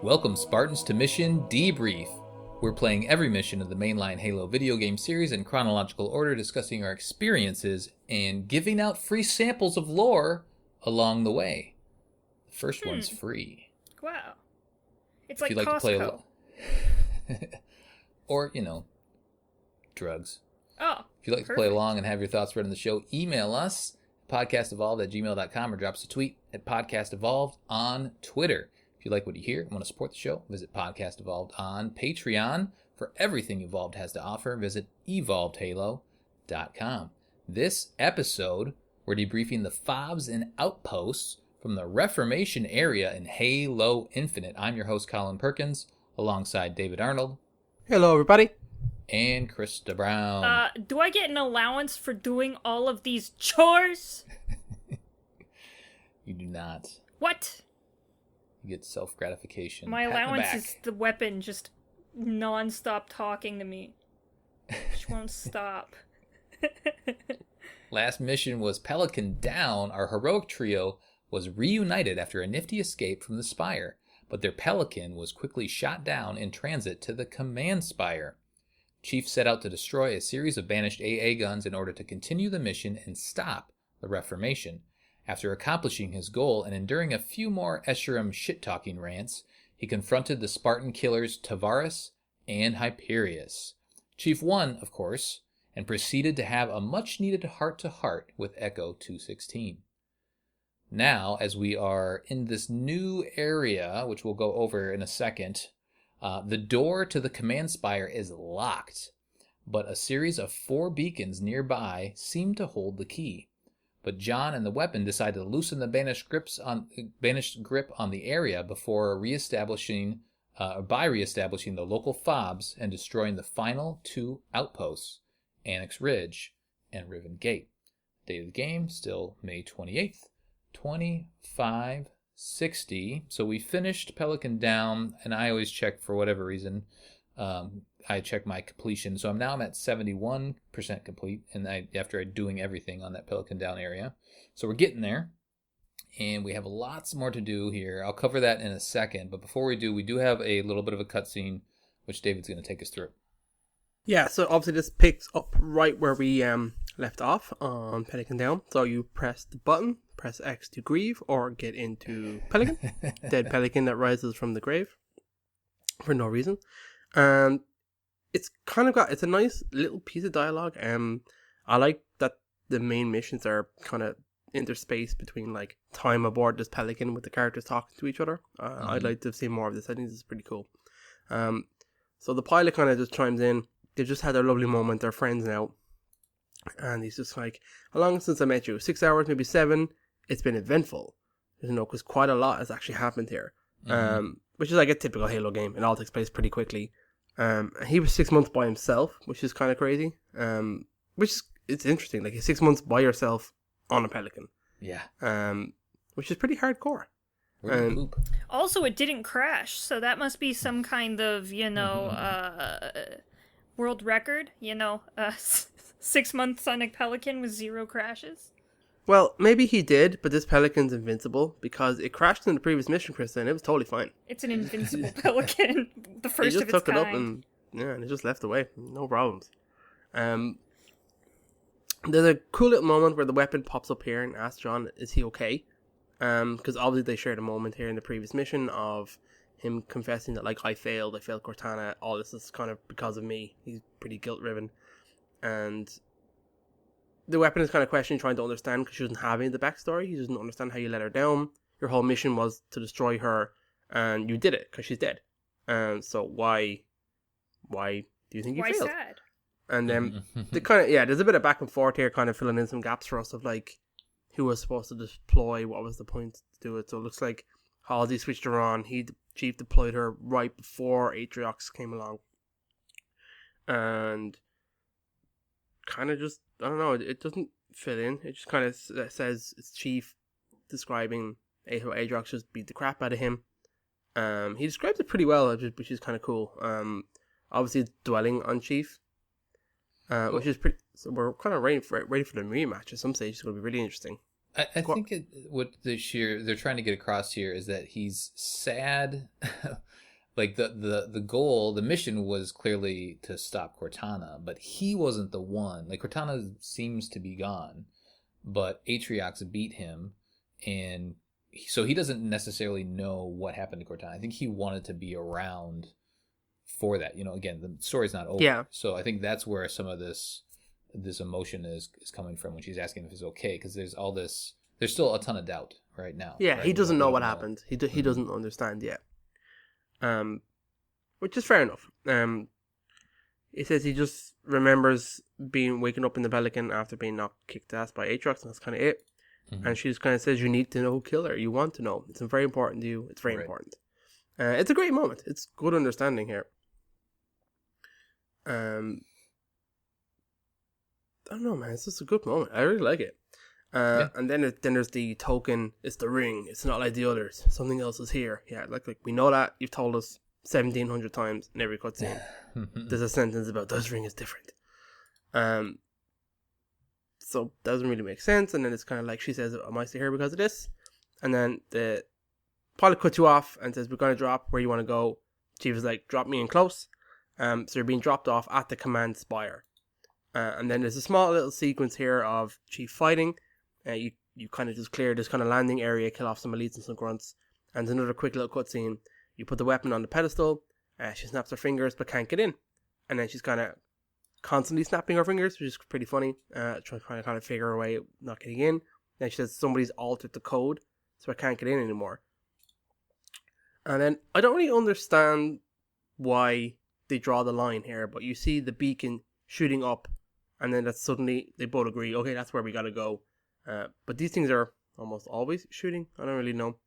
Welcome, Spartans, to Mission Debrief. We're playing every mission of the mainline Halo video game series in chronological order, discussing our experiences and giving out free samples of lore along the way. The first one's free. Wow. It's If like you'd like Costco. to play or, drugs. Oh, If you'd like to play along and have your thoughts read on the show, email us, podcastevolved@gmail.com, or drop us a tweet at podcastevolved on Twitter. If you like what you hear and want to support the show, visit Podcast Evolved on Patreon. For everything Evolved has to offer, visit evolvedhalo.com. This episode, we're debriefing the FOBs and Outposts from the Reformation area in Halo Infinite. I'm your host, Colin Perkins, alongside David Arnold. Hello, everybody. And Krista Brown. Do I get an allowance for doing all of these chores? You do not. What? You get self-gratification. My allowance is the weapon just non-stop talking to me. She won't stop. Last mission was Pelican Down. Our heroic trio was reunited after a nifty escape from the Spire, but their Pelican was quickly shot down in transit to the Command Spire. Chief set out to destroy a series of banished AA guns in order to continue the mission and stop the Reformation. After accomplishing his goal and enduring a few more Escharum shit-talking rants, he confronted the Spartan killers Tavares and Hyperius. Chief won, of course, and proceeded to have a much-needed heart-to-heart with Echo 216. Now, as we are in this new area, which we'll go over in a second, the door to the Command Spire is locked, but a series of 4 beacons nearby seem to hold the key. But John and the weapon decide to loosen the banished grip on the area before reestablishing the local FOBs and destroying the final 2 outposts, Annex Ridge and Riven Gate. Date of the game, still May 28th, 2560. So we finished Pelican Down, and I always check for whatever reason. I check my completion, so I'm at 71% complete, and after doing everything on that Pelican Down area. So we're getting there, and we have lots more to do here. I'll cover that in a second, but before we do have a little bit of a cutscene, which David's going to take us through. Yeah, so obviously this picks up right where we left off on Pelican Down. So you press the button, press X to grieve, or get into Pelican, dead Pelican that rises from the grave for no reason. And it's a nice little piece of dialogue. I like that the main missions are kind of interspaced between like time aboard this Pelican with the characters talking to each other. I'd like to see more of this. I think this is pretty cool. So the pilot kind of just chimes in. They just had their lovely moment. They're friends now. And he's just like, how long since I met you? 6 hours, maybe 7. It's been eventful. Because quite a lot has actually happened here. Which is like a typical Halo game. It all takes place pretty quickly. He was 6 months by himself, which is kind of crazy. It's interesting. Like, 6 months by yourself on a Pelican. Yeah. Which is pretty hardcore. Also, it didn't crash, so that must be some kind of, world record. 6 months on a Pelican with 0 crashes. Well, maybe he did, but this Pelican's invincible because it crashed in the previous mission, Krista, and it was totally fine. It's an invincible Pelican, the first of its kind. He just took it up and it just left away, no problems. There's a cool little moment where the weapon pops up here and asks John, is he okay? Because obviously they shared a moment here in the previous mission of him confessing that, like, I failed Cortana, all this is kind of because of me. He's pretty guilt-riven. And the weapon is kind of questioning, trying to understand, because she doesn't have any of the backstory. He doesn't understand how you let her down. Your whole mission was to destroy her, and you did it, because she's dead. So why do you think you failed? Why sad? And then, there's a bit of back and forth here, kind of filling in some gaps for us of, like, who was supposed to deploy, what was the point to do it. So it looks like Halsey switched her on. Chief deployed her right before Atriox came along. And kind of just, I don't know, it doesn't fit in. It just kind of says it's Chief describing how Atriox just beat the crap out of him. He describes it pretty well, which is kind of cool. Obviously, it's dwelling on Chief, which is pretty. So we're kind of ready for the rematch at some stage. It's going to be really interesting. I think what they're trying to get across here is that he's sad like the goal, the mission was clearly to stop Cortana, but he wasn't the one. Like Cortana seems to be gone, but Atriox beat him, and so he doesn't necessarily know what happened to Cortana. I think he wanted to be around for that. Again, the story's not over. Yeah. So I think that's where some of this emotion is coming from when she's asking if he's okay, because there's still a ton of doubt right now. Yeah, right? he doesn't We know don't what happened. He doesn't understand yet. Which is fair enough. He says he just remembers waking up in the Pelican after being knocked kicked ass by Aatrox, and that's kind of it. Mm-hmm. And she just kind of says, "You need to know who killed her. You want to know. It's very important to you. It's very Right. important." It's a great moment. It's good understanding here. I don't know, man. It's just a good moment. I really like it. And then there's the token. It's the ring. It's not like the others. Something else is here. Yeah, like we know that. You've told us 1,700 times in every cutscene. There's a sentence about this ring is different. So that doesn't really make sense. And then it's kind of like she says, "Am I still here because of this?" And then the pilot cuts you off and says, "We're going to drop where you want to go." Chief is like, "Drop me in close." So you're being dropped off at the command spire. And then there's a small little sequence here of Chief fighting. You kind of just clear this kind of landing area, kill off some elites and some grunts. And another quick little cutscene. You put the weapon on the pedestal. She snaps her fingers but can't get in. And then she's kind of constantly snapping her fingers, which is pretty funny. Trying to kind of figure her way not getting in. Then she says somebody's altered the code, so I can't get in anymore. And then I don't really understand why they draw the line here, but you see the beacon shooting up, and then that's suddenly they both agree, okay, that's where we gotta go. But these things are almost always shooting. I don't really know.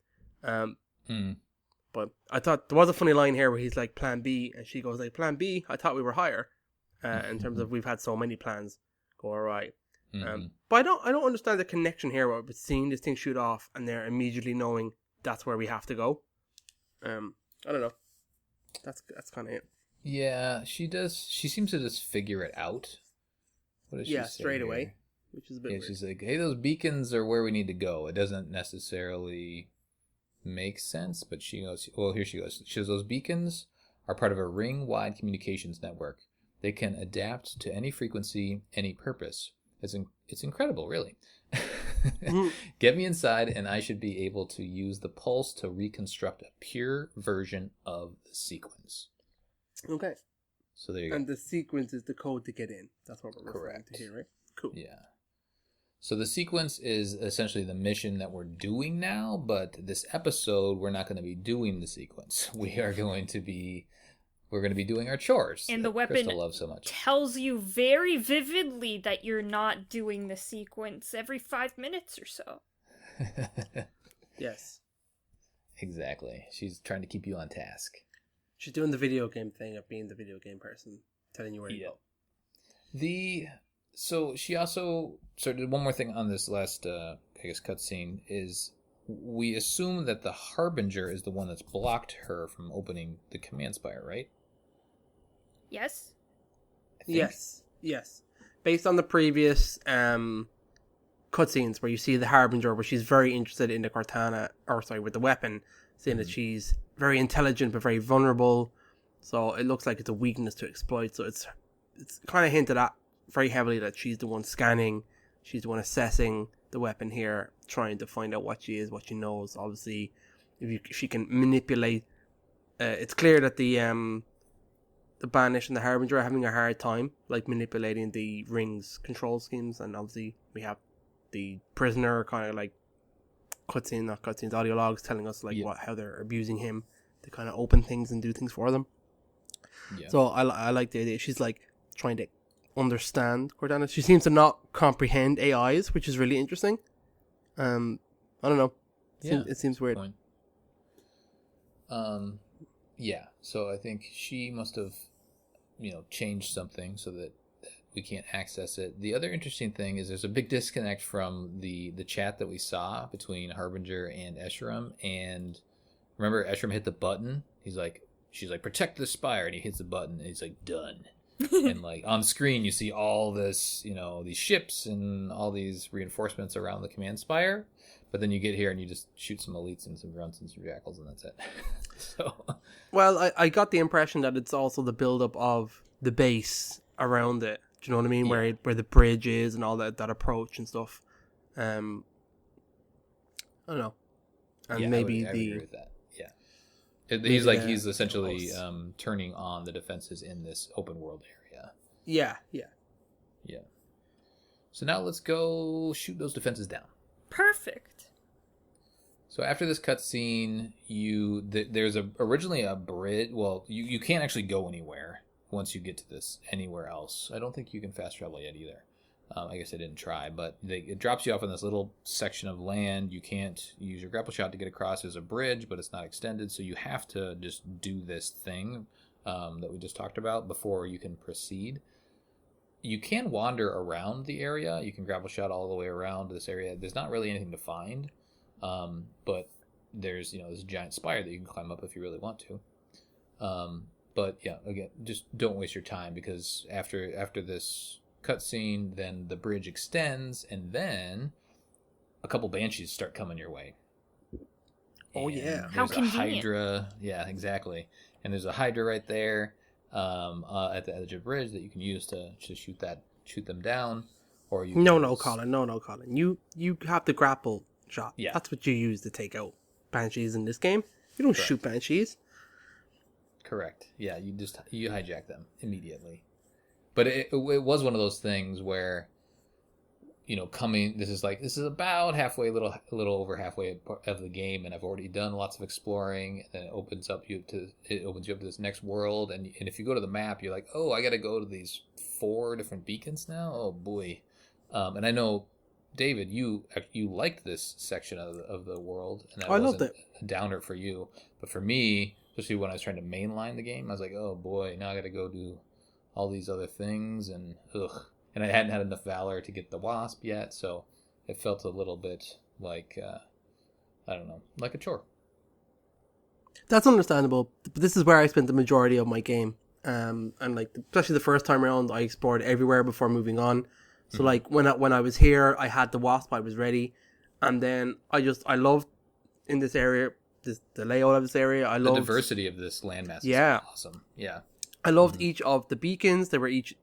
But I thought there was a funny line here where he's like, "Plan B," and she goes like, "Plan B? I thought we were higher." In terms of we've had so many plans go awry. But I don't understand the connection here with seeing this thing shoot off and they're immediately knowing that's where we have to go. I don't know. That's kind of it. Yeah, she does. She seems to just figure it out. What does she say straight here? away, which is a bit weird. She's like, "Hey, those beacons are where we need to go." It doesn't necessarily make sense, but she goes, well, here she goes. She says, "Those beacons are part of a ring-wide communications network. They can adapt to any frequency, any purpose. It's incredible, really. Get me inside, and I should be able to use the pulse to reconstruct a pure version of the sequence." Okay. So there you go. And the sequence is the code to get in. That's what we're referring to here, right? Cool. Yeah. So the sequence is essentially the mission that we're doing now, but this episode, we're not going to be doing the sequence. We're going to be doing our chores. And the weapon Crystal loves so much. tells you very vividly that you're not doing the sequence every 5 minutes or so. Yes. Exactly. She's trying to keep you on task. She's doing the video game thing of being the video game person, telling you where to go. So she also did one more thing on this last, cutscene is we assume that the Harbinger is the one that's blocked her from opening the command spire, right? Yes? Yes. Based on the previous cutscenes where you see the Harbinger, where she's very interested in the with the weapon, saying that she's very intelligent but very vulnerable. So it looks like it's a weakness to exploit. So it's kind of hinted at very heavily that she's the one scanning, she's the one assessing the weapon here, trying to find out what she is, what she knows. Obviously, if she can manipulate, it's clear that the Banish and the Harbinger are having a hard time, like manipulating the ring's control schemes, and obviously we have the prisoner kind of like audio logs telling us like how they're abusing him to kind of open things and do things for them. Yeah. So I like the idea. She's like trying to understand Cortana. She seems to not comprehend AIs, which is really interesting. I don't know. It seems weird. Yeah. So I think she must have, changed something so that we can't access it. The other interesting thing is there's a big disconnect from the chat that we saw between Harbinger and Escharum. And remember, Escharum hit the button. She's like, "Protect the spire," and he hits the button, and he's like, "Done." And like on screen, you see all this, these ships and all these reinforcements around the command spire. But then you get here and you just shoot some elites and some grunts and some jackals, and that's it. So, well, I got the impression that it's also the build-up of the base around it. Do you know what I mean? Yeah. Where the bridge is and all that approach and stuff. I don't know. And yeah, maybe I would agree with that. Yeah, he's essentially turning on the defenses in this open world area. Yeah. Yeah. So now let's go shoot those defenses down. Perfect. So after this cutscene, there's originally a bridge. Well, you can't actually go anywhere once you get to this anywhere else. I don't think you can fast travel yet either. I guess I didn't try, but it drops you off in this little section of land. You can't use your grapple shot to get across. There's a bridge, but it's not extended, so you have to just do this thing that we just talked about before you can proceed. You can wander around the area. You can grapple shot all the way around this area. There's not really anything to find, but there's this giant spire that you can climb up if you really want to. But yeah, again, just don't waste your time, because after this cutscene, then the bridge extends, and then a couple banshees start coming your way. Oh, yeah. How There's convenient. a hydra. Yeah, exactly. And there's a hydra right there at the edge of the bridge that you can use to shoot them down. Or you No, Colin. You have the grapple shot. Yeah. That's what you use to take out banshees in this game. You don't Correct. shoot banshees. Correct. Yeah, you hijack them immediately. But it was one of those things where, this is about halfway, a little over halfway of the game, and I've already done lots of exploring, and it opens you up to this next world, and if you go to the map, you're like, oh, I got to go to these 4 different beacons now. Oh boy, and I know, David, you liked this section of the world, and I loved it. A downer for you, but for me, especially when I was trying to mainline the game, I was like, oh boy, now I got to go do all these other things, and ugh. And I hadn't had enough valor to get the wasp yet, so it felt a little bit like, I don't know, like a chore. That's understandable. But this is where I spent the majority of my game. And especially the first time around, I explored everywhere before moving on. So when I was here, I had the wasp, I was ready. And then I loved in this area, the layout of this area. I loved the diversity of this landmass. Yeah. Is awesome. Yeah. I loved each of the beacons. They were each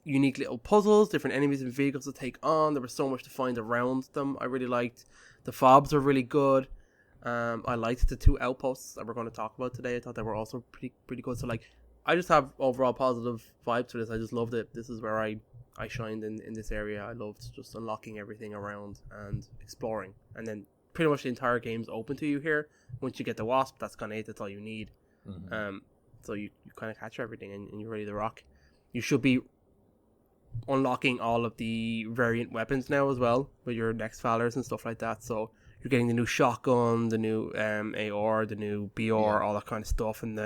unique little puzzles, different enemies and vehicles to take on. There was so much to find around them. I really liked. The FOBs were really good. I liked the 2 outposts that we're going to talk about today. I thought they were also pretty good. So I just have overall positive vibes to this. I just loved it. This is where I shined in this area. I loved just unlocking everything around and exploring. And then pretty much the entire game's open to you here. Once you get the wasp, that's kind of it. That's all you need. Mm-hmm. So you kind of catch everything and you're ready to rock. You should be unlocking all of the variant weapons now as well with your next valors and stuff like that. So you're getting the new shotgun, the new AR, the new BR, all that kind of stuff. And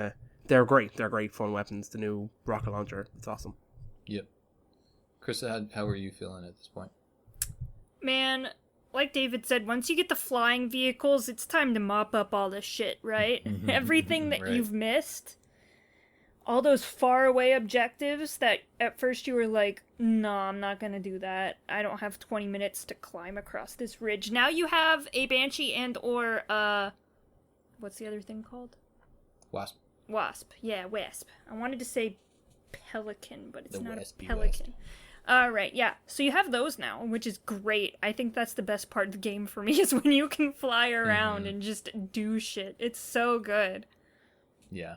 they're great. They're great fun weapons. The new rocket launcher. It's awesome. Yep. Chris, how are you feeling at this point? Man, like David said, once you get the flying vehicles, it's time to mop up all this shit, right? Everything that you've missed. All those faraway objectives that at first you were like, no, I'm not going to do that. I don't have 20 minutes to climb across this ridge. Now you have a Banshee or, what's the other thing called? Wasp. Yeah, Wasp. I wanted to say Pelican, but it's not a Pelican. Alright, yeah. So you have those now, which is great. I think that's the best part of the game for me, is when you can fly around and just do shit. It's so good. Yeah.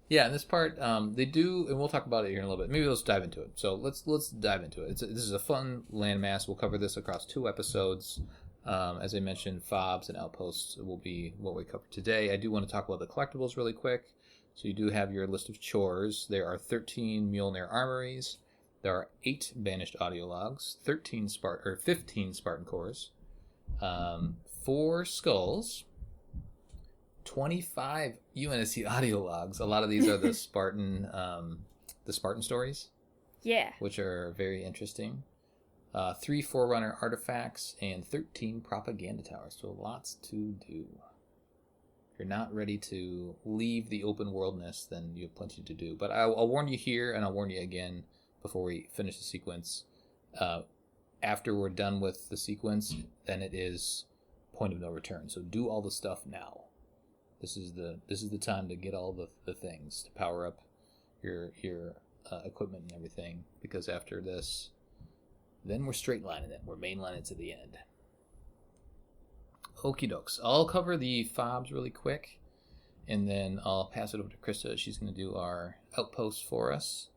Yeah, in this part, they do, and we'll talk about it here in a little bit. Maybe let's dive into it. So let's dive into it. This is a fun landmass. We'll cover this across 2 episodes. As I mentioned, FOBs and Outposts will be what we cover today. I do want to talk about the collectibles really quick. So you do have your list of chores. There are 13 Mjolnir armories. There are 8 banished audio logs, 15 Spartan cores, 4 skulls, 25 UNSC audio logs. A lot of these are the Spartan stories. Yeah. Which are very interesting. 3 Forerunner artifacts and 13 propaganda towers. So lots to do. you're not ready to leave the open worldness, then you have plenty to do. But I'll warn you here, and I'll warn you again before we finish the sequence. After we're done with the sequence, then it is point of no return. So do all the stuff now. This is the time to get all the things to power up your equipment and everything. Because after this, then we're straight lining it. We're mainlining it to the end. Okie dokes. I'll cover the FOBs really quick, and then I'll pass it over to Krista. She's going to do our outposts for us.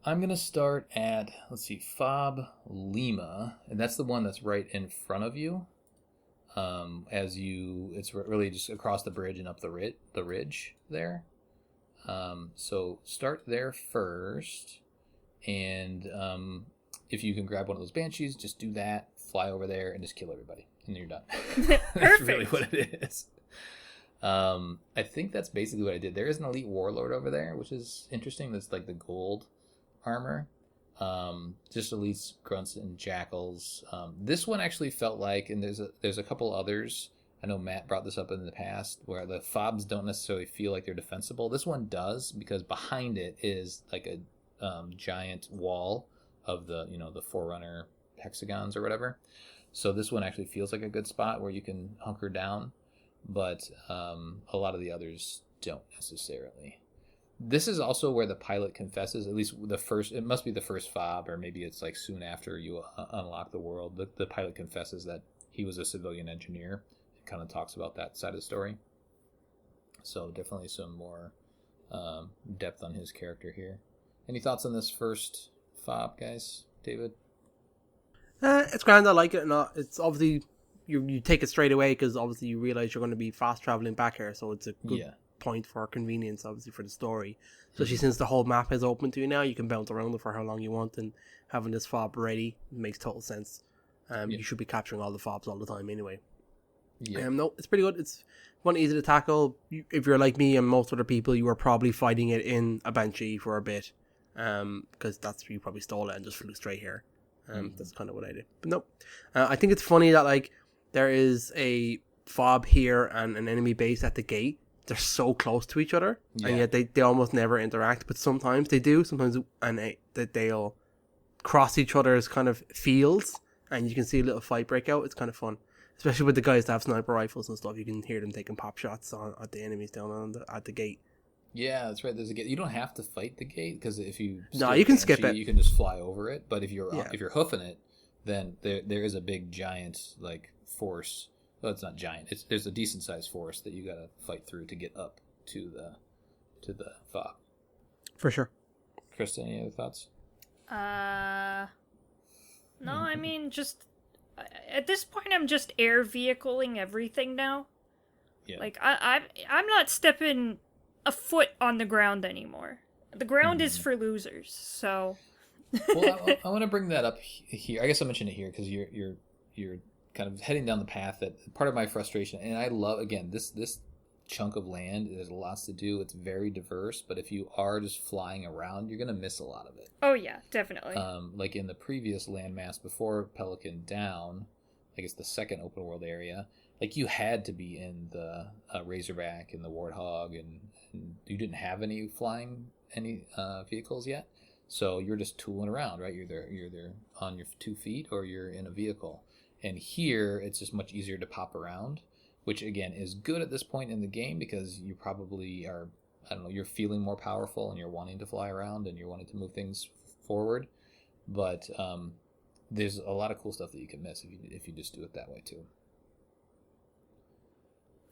I'm going to start at, let's see, FOB Lima, and that's the one that's right in front of you. It's really just across the bridge and up the ridge there. So start there first, and if you can grab one of those banshees, just do that, fly over there, and just kill everybody, and then you're done. That's really what it is. I think that's basically what I did. There is an elite warlord over there, which is interesting. That's like the gold armor. Just elites, grunts, and jackals. This one actually felt like, and there's a couple others. I know Matt brought this up in the past, where the FOBs don't necessarily feel like they're defensible. This one does, because behind it is like a giant wall of the Forerunner hexagons or whatever. So this one actually feels like a good spot where you can hunker down, but a lot of the others don't necessarily. This is also where the pilot confesses, at least it must be the first FOB, or maybe it's like soon after you unlock the world. The pilot confesses that he was a civilian engineer. It kind of talks about that side of the story. So definitely some more depth on his character here. Any thoughts on this first FOB, guys? David? It's grand. I like it. Not. It's obviously you take it straight away because obviously you realize you're going to be fast traveling back here, so it's a good point for convenience, obviously, for the story. Especially since the whole map is open to you now, you can bounce around it for how long you want, and having this FOB ready makes total sense. You should be capturing all the FOBs all the time anyway. No, it's pretty good. It's one easy to tackle. If you're like me and most other people, you were probably fighting it in a Banshee for a bit, because that's where you probably stole it and just flew straight here. That's kind of what I did. But no, I think it's funny that like there is a FOB here and an enemy base at the gate. They're so close to each other, and yet they almost never interact. But sometimes they do. Sometimes they'll cross each other's kind of fields, and you can see a little fight break out. It's kind of fun, especially with the guys that have sniper rifles and stuff. You can hear them taking pop shots at the enemies down at the gate. Yeah, that's right. There's a gate. You don't have to fight the gate, because if you you can skip it. You can just fly over it. But if you're hoofing it, then there is a big giant like force. Well, it's not giant. There's a decent sized force that you gotta fight through to get up to the FOB. For sure. Krista, any other thoughts? No. I mean, just at this point, I'm just air vehicling everything now. Yeah. Like I'm not stepping a foot on the ground anymore. The ground is for losers. So. Well, I want to bring that up here. I guess I'll mention it here because you're kind of heading down the path that part of my frustration, and I love, again, this chunk of land, there's lots to do. It's very diverse, but if you are just flying around, you're going to miss a lot of it. Oh yeah, definitely. Like in the previous landmass before Pelican Down, I guess the second open world area, like you had to be in the Razorback and the Warthog, and you didn't have any vehicles yet. So you're just tooling around, right? You're either on your 2 feet or you're in a vehicle. And here, it's just much easier to pop around, which, again, is good at this point in the game because you probably are, I don't know, you're feeling more powerful and you're wanting to fly around and you're wanting to move things forward. But there's a lot of cool stuff that you can miss if you just do it that way, too.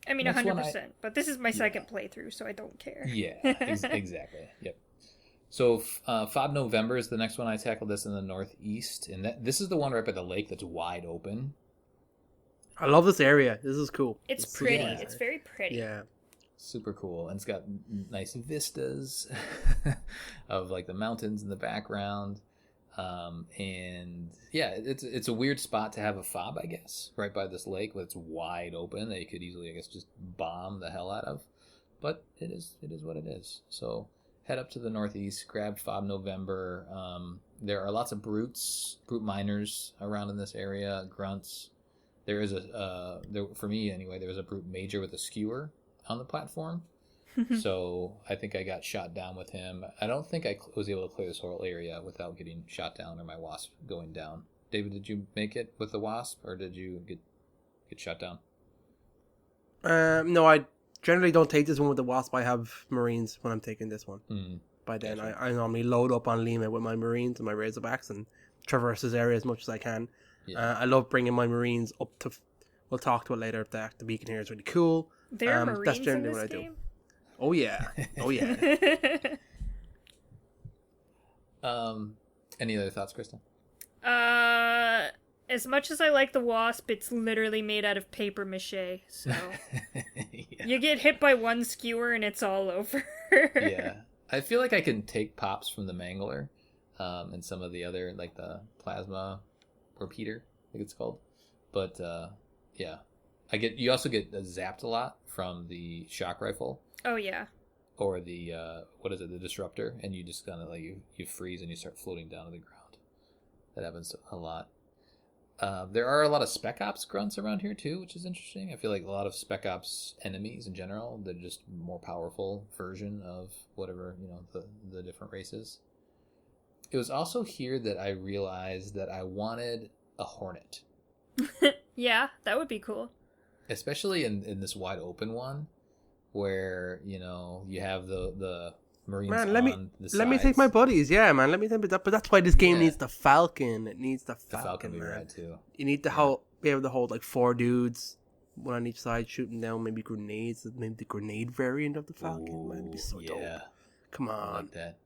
I mean, 100%. But this is my second playthrough, so I don't care. Yeah, exactly. Yep. So FOB November is the next one. I tackled this in the northeast, and this is the one right by the lake that's wide open. I love this area. This is cool. It's pretty. Yeah. It's very pretty. Yeah. Super cool. And it's got nice vistas of like the mountains in the background. And yeah, it's a weird spot to have a FOB, I guess, right by this lake where it's wide open that you could easily, I guess, just bomb the hell out of. But it is what it is. So head up to the northeast, grab FOB November. There are lots of brute miners around in this area, grunts. There is for me anyway, there was a brute major with a skewer on the platform. So I think I got shot down with him. I don't think I was able to clear this whole area without getting shot down or my wasp going down. David, did you make it with the wasp, or did you get shot down? No, I generally don't take this one with the wasp. I have marines when I'm taking this one. By then, Gotcha. I normally load up on Lima with my marines and my razorbacks and traverse this area as much as I can. Yeah. I love bringing my marines up to. We'll talk to it later. The beacon here is really cool. There are marines that's generally in this what I game? do. Oh yeah, oh yeah. Any other thoughts, Krista? As much as I like the wasp, it's literally made out of paper mache, so Yeah. you get hit by one skewer and it's all over. Yeah. I feel like I can take pops from the mangler, and some of the other, like the plasma repeater, I think it's called. But yeah, you also get zapped a lot from the shock rifle. Oh yeah. Or the what is it, the disruptor, and you just kind of like you freeze and you start floating down to the ground. That happens a lot. There are a lot of Spec Ops grunts around here too, which is interesting. I feel like a lot of Spec Ops enemies in general, they're just more powerful version of whatever, the different races. It was also here that I realized that I wanted a Hornet. Yeah, that would be cool. Especially in this wide open one, where you have the Marines Man, on the sides. let me take my buddies. Yeah, man, let me take that. But that's why this game needs the Falcon. It needs the Falcon, would be man. rad too. You need to be able to hold like 4 dudes, one on each side, shooting down maybe grenades. Maybe the grenade variant of the Falcon. Ooh, Man, it'd be so dope. Come I on. like that.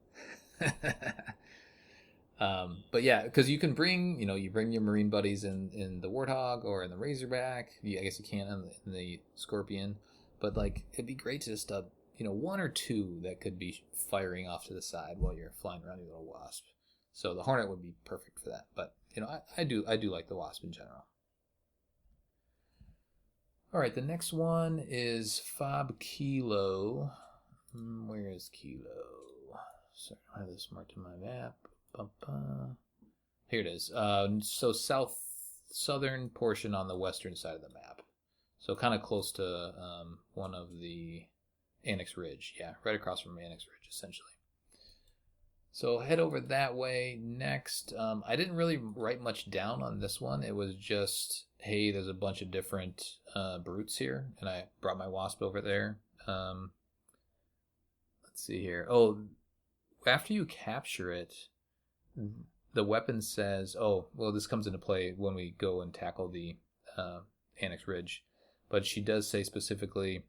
But yeah, because you can bring, you bring your Marine buddies in the Warthog or in the Razorback. I guess you can't in the Scorpion, but like it'd be great to just 1 or 2 that could be firing off to the side while you're flying around your little Wasp. So the Hornet would be perfect for that. But I do like the Wasp in general. All right, the next one is FOB Kilo. Where is Kilo? Sorry, I don't have this marked on my map. Here it is. So southern portion on the western side of the map. So kind of close to one of the Annex Ridge. Yeah, right across from Annex Ridge, essentially. So head over that way next. I didn't really write much down on this one. It was just, hey, there's a bunch of different brutes here, and I brought my Wasp over there. Let's see here. Oh, after you capture it, the weapon says, this comes into play when we go and tackle the Annex Ridge. But she does say specifically,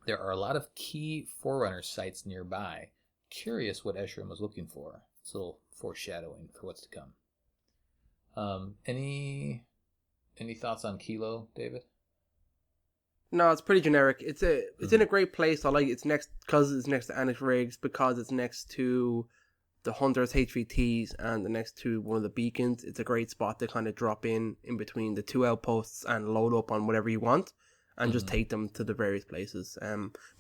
there are a lot of key Forerunner sites nearby. Curious what Escharum was looking for. It's a little foreshadowing for what's to come. Any thoughts on Kilo, David? No, it's pretty generic. It's in a great place. I like it. It's next because it's next to Annex Rigs, because it's next to the Hunters HVTs and the next to one of the beacons. It's a great spot to kind of drop in between the 2 outposts and load up on whatever you want and just take them to the various places.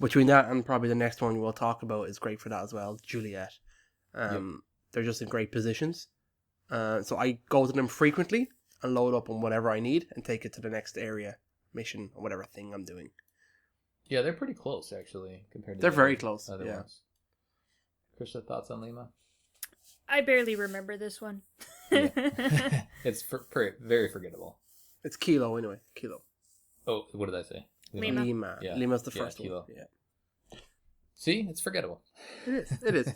Between that and probably the next one we'll talk about is great for that as well, Juliet. They're just in great positions. So I go to them frequently and load up on whatever I need and take it to the next area, mission, or whatever thing I'm doing. Yeah, they're pretty close, actually, compared to They're very close, other yeah. ones. Krista, thoughts on Lima? I barely remember this one. Yeah. It's very forgettable. It's Kilo, anyway. Kilo. Oh, what did I say? Lima. Yeah. Lima's the first Kilo. one. Yeah. See, it's forgettable. It is.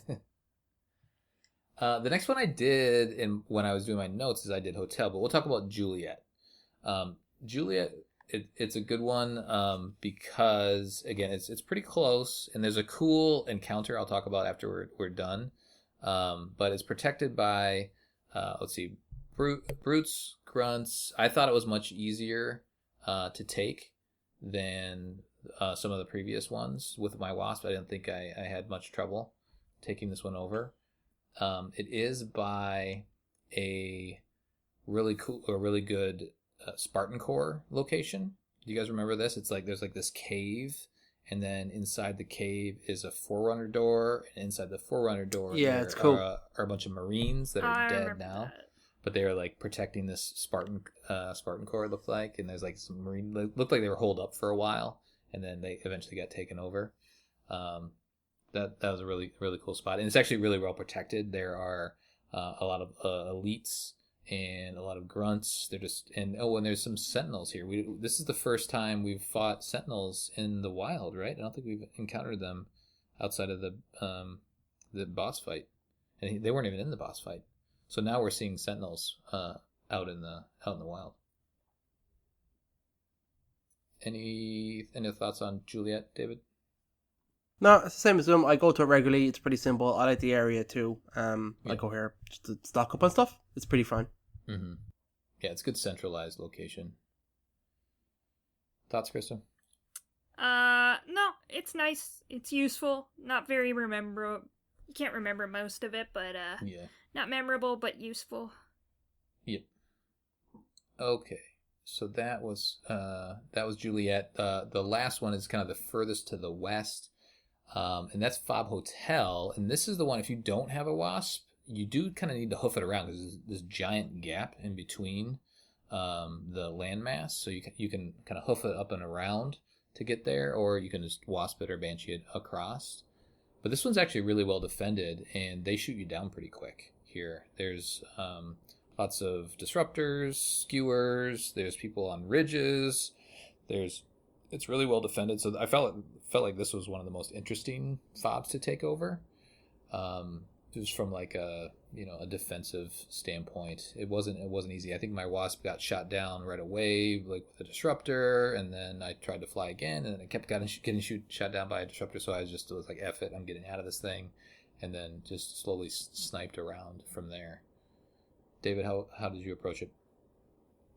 The next one I did when I was doing my notes is I did Hotel, but we'll talk about Juliet. Juliet, it's a good one because, again, it's pretty close, and there's a cool encounter I'll talk about after we're done. But it's protected by, brutes, grunts. I thought it was much easier to take than some of the previous ones with my Wasp. I didn't think I had much trouble taking this one over. It is by a really good Spartan core location. Do you guys remember this? It's like there's like this cave, and then inside the cave is a Forerunner door, and inside the Forerunner door, it's cool. are a bunch of Marines that are dead now. That. But they are like protecting this Spartan core. It looked like, and there's like some Marine. Looked like they were holed up for a while, and then they eventually got taken over. That was a really, really cool spot, and it's actually really well protected. There are a lot of elites and a lot of grunts. And there's some sentinels here. This is the first time we've fought sentinels in the wild, right? I don't think we've encountered them outside of the boss fight, and they weren't even in the boss fight. So now we're seeing sentinels out in the wild. Any thoughts on Juliet, David? No, it's the same as them. I go to it regularly. It's pretty simple. I like the area too. I go here just to stock up on stuff. It's pretty fun. Mm-hmm. Yeah, it's a good centralized location. Thoughts, Krista? No, it's nice. It's useful. Not very memorable. You can't remember most of it, but yeah, not memorable, but useful. Yep. Okay, so that was Juliet. The last one is kind of the furthest to the west. And that's Fob Hotel, and this is the one, if you don't have a wasp, you do kind of need to hoof it around, because there's this giant gap in between the landmass, so you can kind of hoof it up and around to get there, or you can just wasp it or banshee it across. But this one's actually really well defended, and they shoot you down pretty quick here. There's lots of disruptors, skewers, there's people on ridges, it's really well defended, so I felt like this was one of the most interesting fobs to take over. Just from like a defensive standpoint, it wasn't easy. I think my wasp got shot down right away, like with a disruptor, and then I tried to fly again, and then I kept getting shot down by a disruptor. So I was like, F it, I'm getting out of this thing, and then just slowly sniped around from there. David, how did you approach it?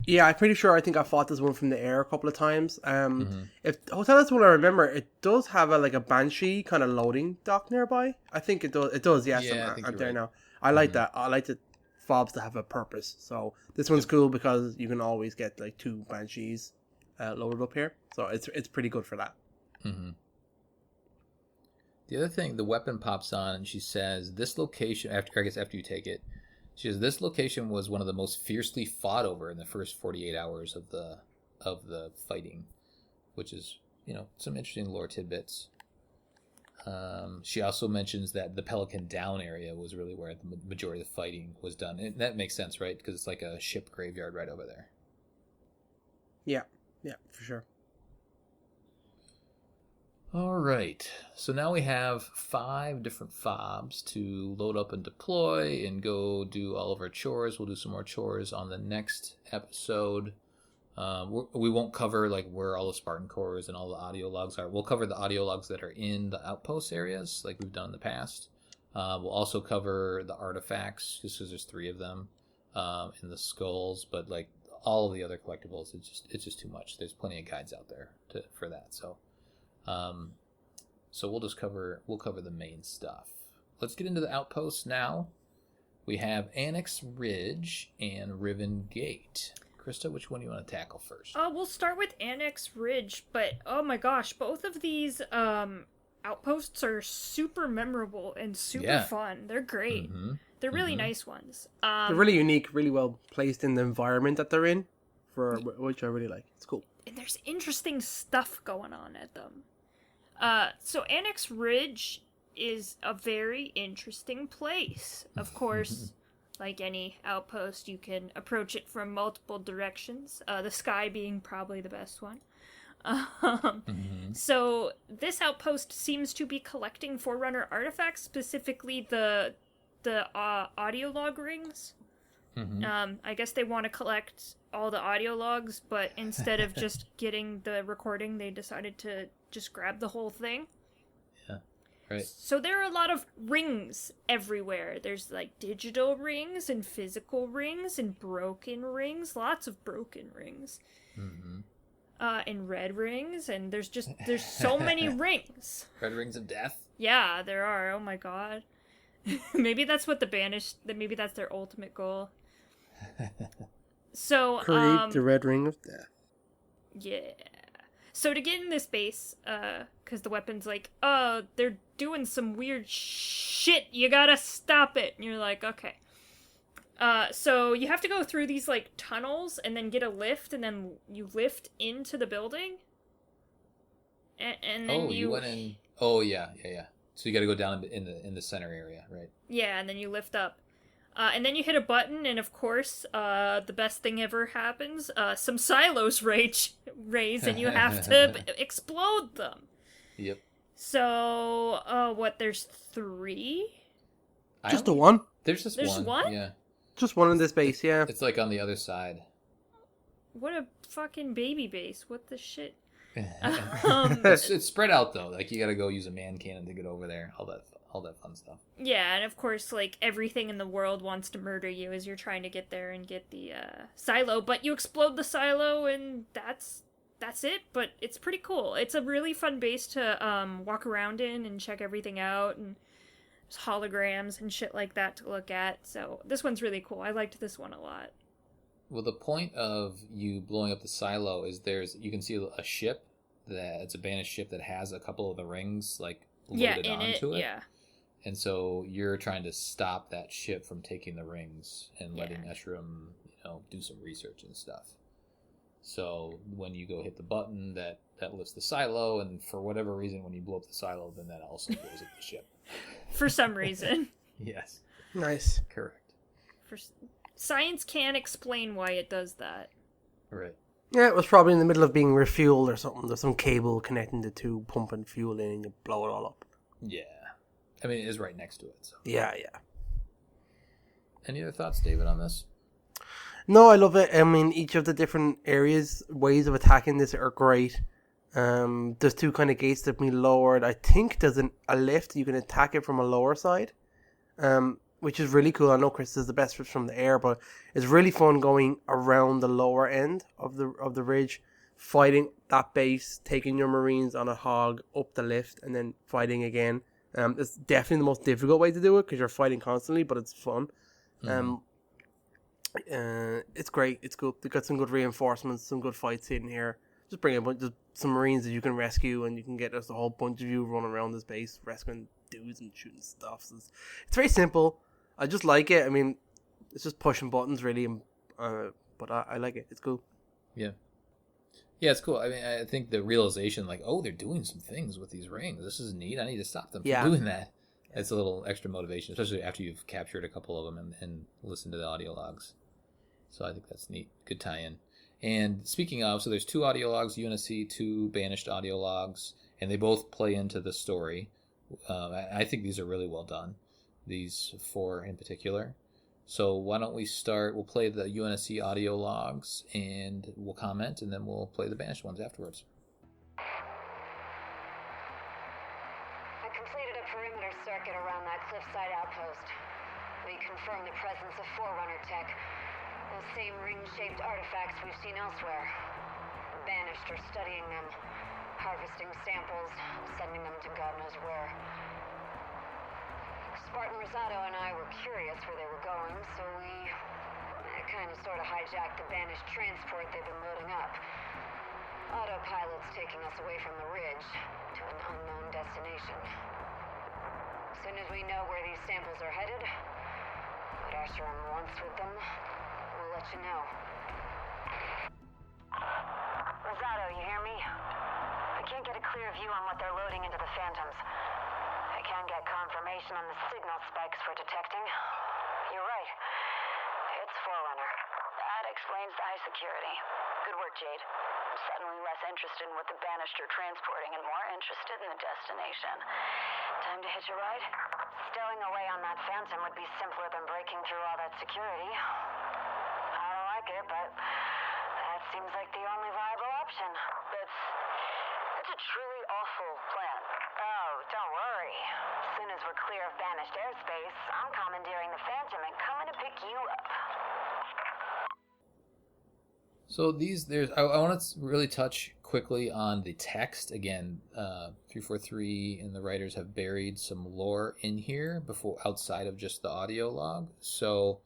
Yeah, I'm pretty sure. I think I fought this one from the air a couple of times. If Hotel is the one I remember, it does have a Banshee kind of loading dock nearby. I think it does. It does. Yes, yeah, I'm there right now. I like that. I like the fobs to have a purpose. So this one's cool because you can always get like 2 Banshees loaded up here. So it's pretty good for that. Mm-hmm. The other thing, the weapon pops on, and she says, "This location." After you take it. She says, "This location was one of the most fiercely fought over in the first 48 hours of the fighting," which is, some interesting lore tidbits. She also mentions that the Pelican Down area was really where the majority of the fighting was done. And that makes sense, right? Because it's like a ship graveyard right over there. Yeah, for sure. All right, so now we have 5 different fobs to load up and deploy and go do all of our chores. We'll do some more chores on the next episode. We won't cover like where all the Spartan cores and all the audio logs are. We'll cover the audio logs that are in the outpost areas like we've done in the past. We'll also cover the artifacts, just because there's 3 of them, and the skulls, but like all of the other collectibles, it's just too much. There's plenty of guides out there for that, so we'll cover the main stuff. Let's get into the outposts now. We have Annex Ridge and Riven Gate. Krista, which one do you want to tackle first? We'll start with Annex Ridge, but oh my gosh, both of these outposts are super memorable and super fun. They're great. Mm-hmm. They're really nice ones. They're really unique, really well placed in the environment that they're in, which I really like. It's cool. And there's interesting stuff going on at them. So Annex Ridge is a very interesting place. Of course, like any outpost, you can approach it from multiple directions, the sky being probably the best one. So this outpost seems to be collecting Forerunner artifacts, specifically the audio log rings. I guess they want to collect all the audio logs, but instead of just getting the recording, they decided to just grab the whole thing. Yeah, right. So there are a lot of rings everywhere. There's like digital rings and physical rings and broken rings, lots of broken rings. And red rings, and there's so many rings. Red rings of death? Yeah, there are. Oh my god. Maybe that's what maybe that's their ultimate goal. So create the red ring of death. Yeah. So to get in this base, because the weapon's like, oh, they're doing some weird shit, you gotta stop it. And you're like, okay. So you have to go through these like tunnels and then get a lift, and then you lift into the building. and then you went in. Oh yeah. So you got to go down in the center area, right? Yeah, and then you lift up. And then you hit a button, and of course, the best thing ever happens. Some silos raise, and you have to explode them. Yep. So, there's 3? Just the one? There's just one? Yeah. Just one in this base, yeah. It's like on the other side. What a fucking baby base. What the shit? It's spread out, though. Like, you gotta go use a man cannon to get over there. All that fun stuff. Yeah, and of course, like, everything in the world wants to murder you as you're trying to get there and get the silo, but you explode the silo, and that's it, but it's pretty cool. It's a really fun base to walk around in and check everything out, and there's holograms and shit like that to look at, so this one's really cool. I liked this one a lot. Well, the point of you blowing up the silo is you can see a ship it's a banished ship that has a couple of the rings, like, loaded onto it. Yeah. And so you're trying to stop that ship from taking the rings and letting Eshram, do some research and stuff. So when you go hit the button, that lifts the silo, and for whatever reason, when you blow up the silo, then that also blows up the ship. For some reason. Yes. Nice. Correct. Science can't explain why it does that. Right. Yeah, it was probably in the middle of being refueled or something. There's some cable connecting the two, pumping fuel in, and you blow it all up. Yeah. I mean, it is right next to it. So. Yeah. Any other thoughts, David, on this? No, I love it. I mean, each of the different ways of attacking this are great. There's 2 kind of gates that can be lowered. I think there's a lift. You can attack it from a lower side, which is really cool. I know Chris is the best from the air, but it's really fun going around the lower end of the ridge, fighting that base, taking your Marines on a hog up the lift, and then fighting again. It's definitely the most difficult way to do it because you're fighting constantly, but it's fun. It's great. It's good. They've got some good reinforcements, some good fights in here. Just bring some Marines that you can rescue, and you can get just a whole bunch of you running around this base, rescuing dudes and shooting stuff. So it's very simple. I just like it. I mean, it's just pushing buttons, really, but I like it. It's cool. Yeah. Yeah, it's cool. I mean, I think the realization, like, they're doing some things with these rings. This is neat. I need to stop them from doing that. It's a little extra motivation, especially after you've captured a couple of them and listened to the audio logs. So I think that's neat. Good tie-in. And speaking of, so there's 2 audio logs. You want to see 2 banished audio logs, and they both play into the story. I think these are really well done, these 4 in particular. So why don't we start, we'll play the UNSC audio logs, and we'll comment, and then we'll play the banished ones afterwards. I completed a perimeter circuit around that cliffside outpost. We confirmed the presence of Forerunner tech, those same ring-shaped artifacts we've seen elsewhere. The banished are studying them, harvesting samples, sending them to God knows where. Spartan Rosado and I were curious where they were going, so we kind of sort of hijacked the banished transport they've been loading up. Autopilot's taking us away from the ridge to an unknown destination. As soon as we know where these samples are headed, what Asheron wants with them, we'll let you know. Rosado, you hear me? I can't get a clear view on what they're loading into the Phantoms. I can get confirmation on the signal spikes for detecting. You're right. It's Forerunner. That explains the high security. Good work, Jade. I'm suddenly less interested in what the banished are transporting and more interested in the destination. Time to hitch a ride? Stowing away on that Phantom would be simpler than breaking through all that security. I don't like it, but that seems like the only viable option. That's a truly awful plan. Oh, don't worry. As soon as we're clear of banished airspace, I'm commandeering the Phantom and coming to pick you up. So I want to really touch quickly on the text. Again, 343 and the writers have buried some lore in here outside of just the audio log. So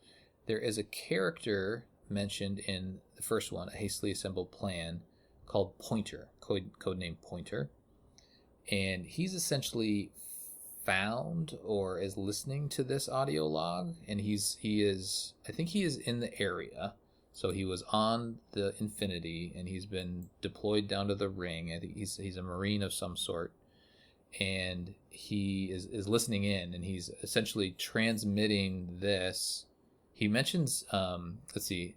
there is a character mentioned in the first one, a hastily assembled plan, called Pointer, codename Pointer. And he's essentially found or is listening to this audio log, and he is I think he is in the area. So he was on the Infinity, and he's been deployed down to the ring. I think he's a Marine of some sort, and he is listening in, and he's essentially transmitting this. He mentions, let's see,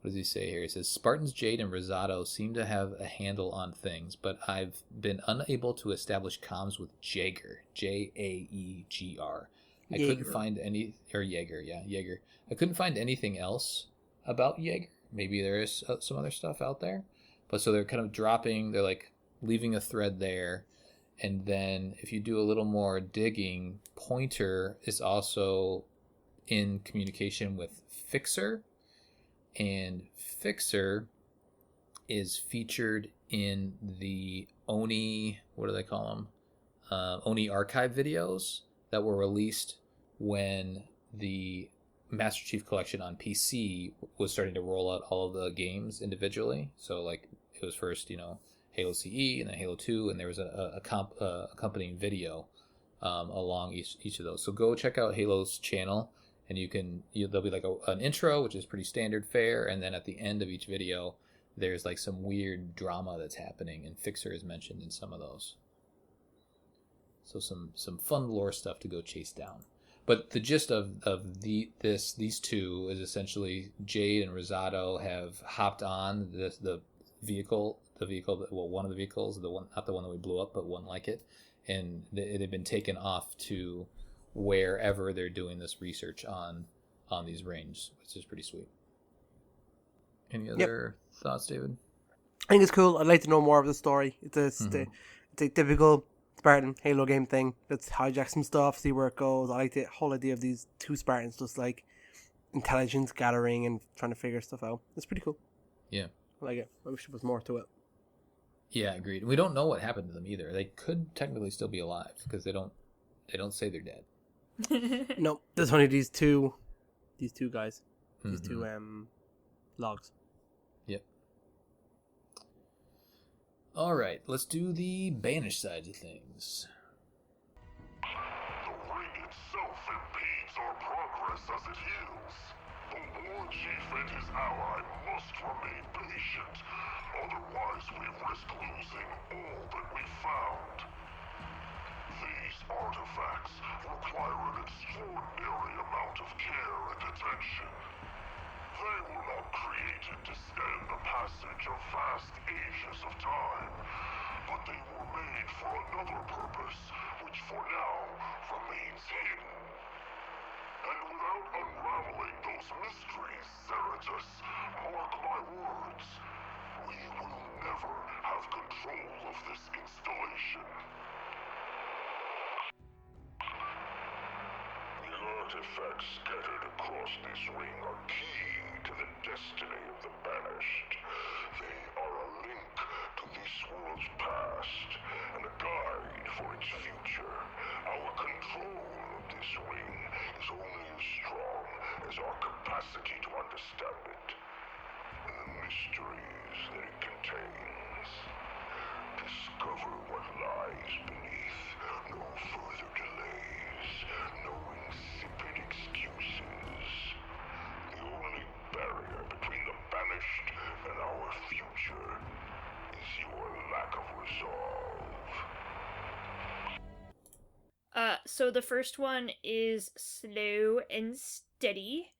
what does he say here? He says, Spartans, Jade, and Rosado seem to have a handle on things, but I've been unable to establish comms with Jaeger, Jaegr. I couldn't find any, or Jaeger, yeah, Jaeger. I couldn't find anything else about Jaeger. Maybe there is some other stuff out there. But so they're kind of dropping, they're like leaving a thread there. And then if you do a little more digging, Pointer is also in communication with Fixer. And Fixer is featured in the Oni, what do they call them? Oni archive videos that were released when the Master Chief Collection on PC was starting to roll out all of the games individually. So like it was first, Halo CE and then Halo 2, and there was a accompanying video along each of those. So go check out Halo's channel, and there'll be like an intro, which is pretty standard fare, and then at the end of each video, there's like some weird drama that's happening, and Fixer is mentioned in some of those. So some fun lore stuff to go chase down. But the gist of these two is essentially Jade and Rosado have hopped on the vehicle, one of the vehicles, not the one that we blew up, but one like it, and it had been taken off to wherever they're doing this research on these rings, which is pretty sweet. Any other thoughts, David? I think it's cool. I'd like to know more of the story. It's a typical Spartan Halo game thing. Let's hijack some stuff, see where it goes. I like the whole idea of these two Spartans just like intelligence gathering and trying to figure stuff out. It's pretty cool. Yeah. I like it. I wish there was more to it. Yeah, agreed. We don't know what happened to them either. They could technically still be alive because they don't say they're dead. No, there's only these two guys. These two logs. Yep. All right, let's do the banished side of things. The ring itself impedes our progress as it heals. The war chief and his ally must remain patient, otherwise we risk losing all that we found. These artifacts require an extraordinary amount of care and attention. They were not created to stand the passage of vast ages of time, but they were made for another purpose, which for now remains hidden. And without unraveling those mysteries, Cerritus, mark my words, we will never have control of this installation. The artifacts scattered across this ring are key to the destiny of the banished. They are a link to this world's past and a guide for its future. Our control of this ring is only as strong as our capacity to understand it and the mysteries that it contains. Discover what lies beneath. No further delays. No insipid excuses. The only barrier between the banished and our future is your lack of resolve. So the first one is slow and steady,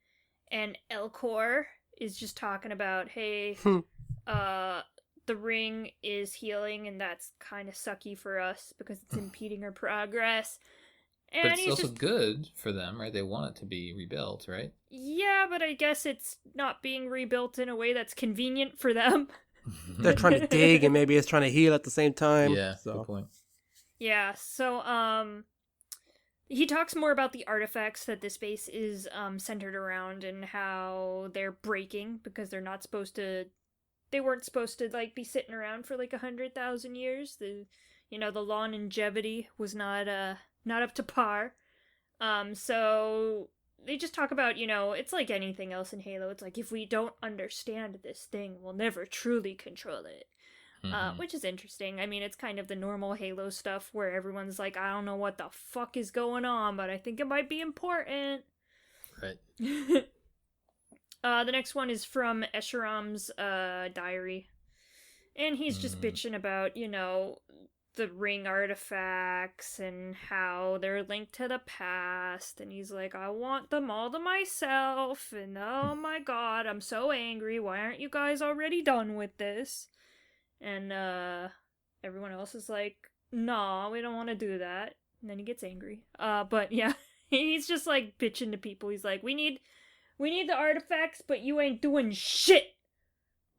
and Elcor is just talking about, hey, the ring is healing, and that's kind of sucky for us because it's impeding our progress. And but it's also good for them, right? They want it to be rebuilt, right? Yeah, but I guess it's not being rebuilt in a way that's convenient for them. They're trying to dig, and maybe it's trying to heal at the same time. Yeah, good point. Yeah, so, he talks more about the artifacts that this base is, centered around and how they're breaking because they weren't supposed to, like, be sitting around for, like, 100,000 years. The longevity was not up to par. So they just talk about, it's like anything else in Halo. It's like, if we don't understand this thing, we'll never truly control it. Which is interesting. I mean, it's kind of the normal Halo stuff where everyone's like, I don't know what the fuck is going on, but I think it might be important. Right. The next one is from Esheram's diary. And he's just bitching about, the ring artifacts and how they're linked to the past. And he's like, I want them all to myself. And oh my god, I'm so angry. Why aren't you guys already done with this? And everyone else is like, nah, we don't want to do that. And then he gets angry. But yeah, he's just like bitching to people. He's like, we need the artifacts, but you ain't doing shit.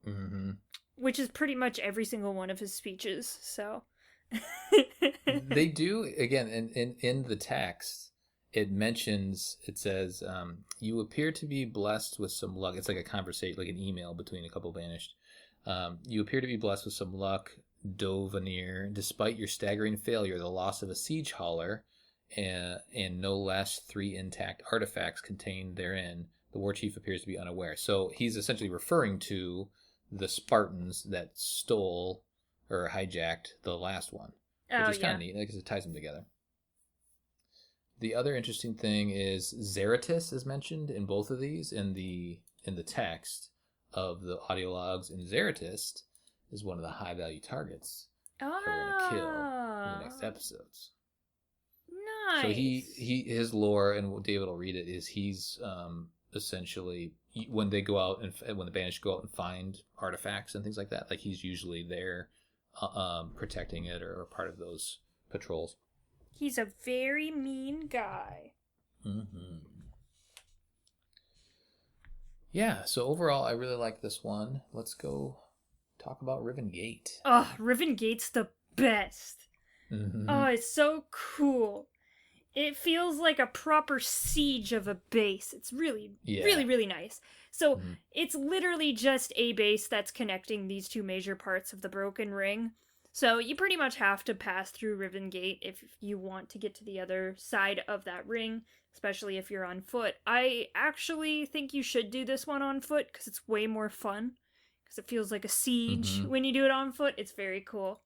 Mm-hmm. Which is pretty much every single one of his speeches, so. They do, again, in the text, it says, you appear to be blessed with some luck. It's like a conversation, like an email between a couple banished. You appear to be blessed with some luck, Dovanir, despite your staggering failure, the loss of a siege hauler, and no less 3 intact artifacts contained therein. The war chief appears to be unaware. So he's essentially referring to the Spartans that stole or hijacked the last one, which is kind of neat because it ties them together. The other interesting thing is Zeratis is mentioned in both of these in the text of the audio logs, and Zeratis is one of the high value targets we're going to kill in the next episodes. Nice. So his lore, and David will read it, is he's essentially, when they go out and when the banished go out and find artifacts and things like that, like he's usually there protecting it or part of those patrols. He's a very mean guy. Mm-hmm. Yeah, so overall I really like this one. Let's go talk about Riven Gate. Oh, Riven Gate's the best. Mm-hmm. Oh, it's so cool. It feels like a proper siege of a base. It's really, really nice. So it's literally just a base that's connecting these two major parts of the Broken Ring. So you pretty much have to pass through Riven Gate if you want to get to the other side of that ring, especially if you're on foot. I actually think you should do this one on foot because it's way more fun. Because it feels like a siege when you do it on foot. It's very cool.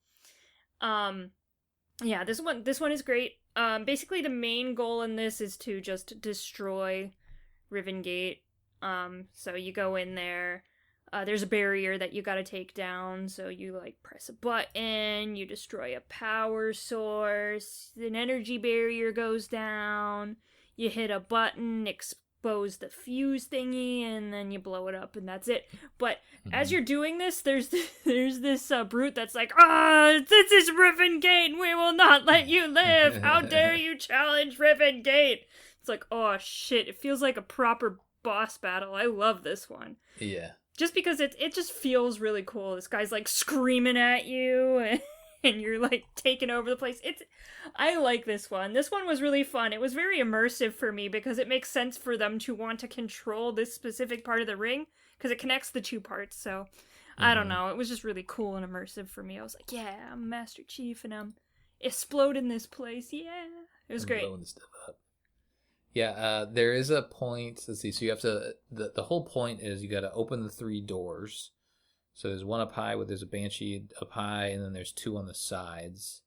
Yeah, this one is great. Basically the main goal in this is to just destroy Riven Gate. So you go in there, there's a barrier that you gotta take down, so you like press a button, you destroy a power source, an energy barrier goes down, you hit a button, expose the fuse thingy, and then you blow it up, and that's it. But as you're doing this, there's this brute that's like, this is Riven Gate, we will not let you live, how dare you challenge Riven Gate. It's like, oh shit, it feels like a proper boss battle. I love this one. Yeah. Just because it just feels really cool. This guy's like screaming at you and you're like taking over the place. I like this one. This one was really fun. It was very immersive for me because it makes sense for them to want to control this specific part of the ring because it connects the two parts. So I don't know. It was just really cool and immersive for me. I was like, yeah, I'm Master Chief and I'm exploding this place. Yeah. It was great. Blowing stuff up. Yeah, there is a point. Let's see. So you have to. The whole point is you got to open the 3 doors. So there's one up high there's a banshee up high, and then there's 2 on the sides.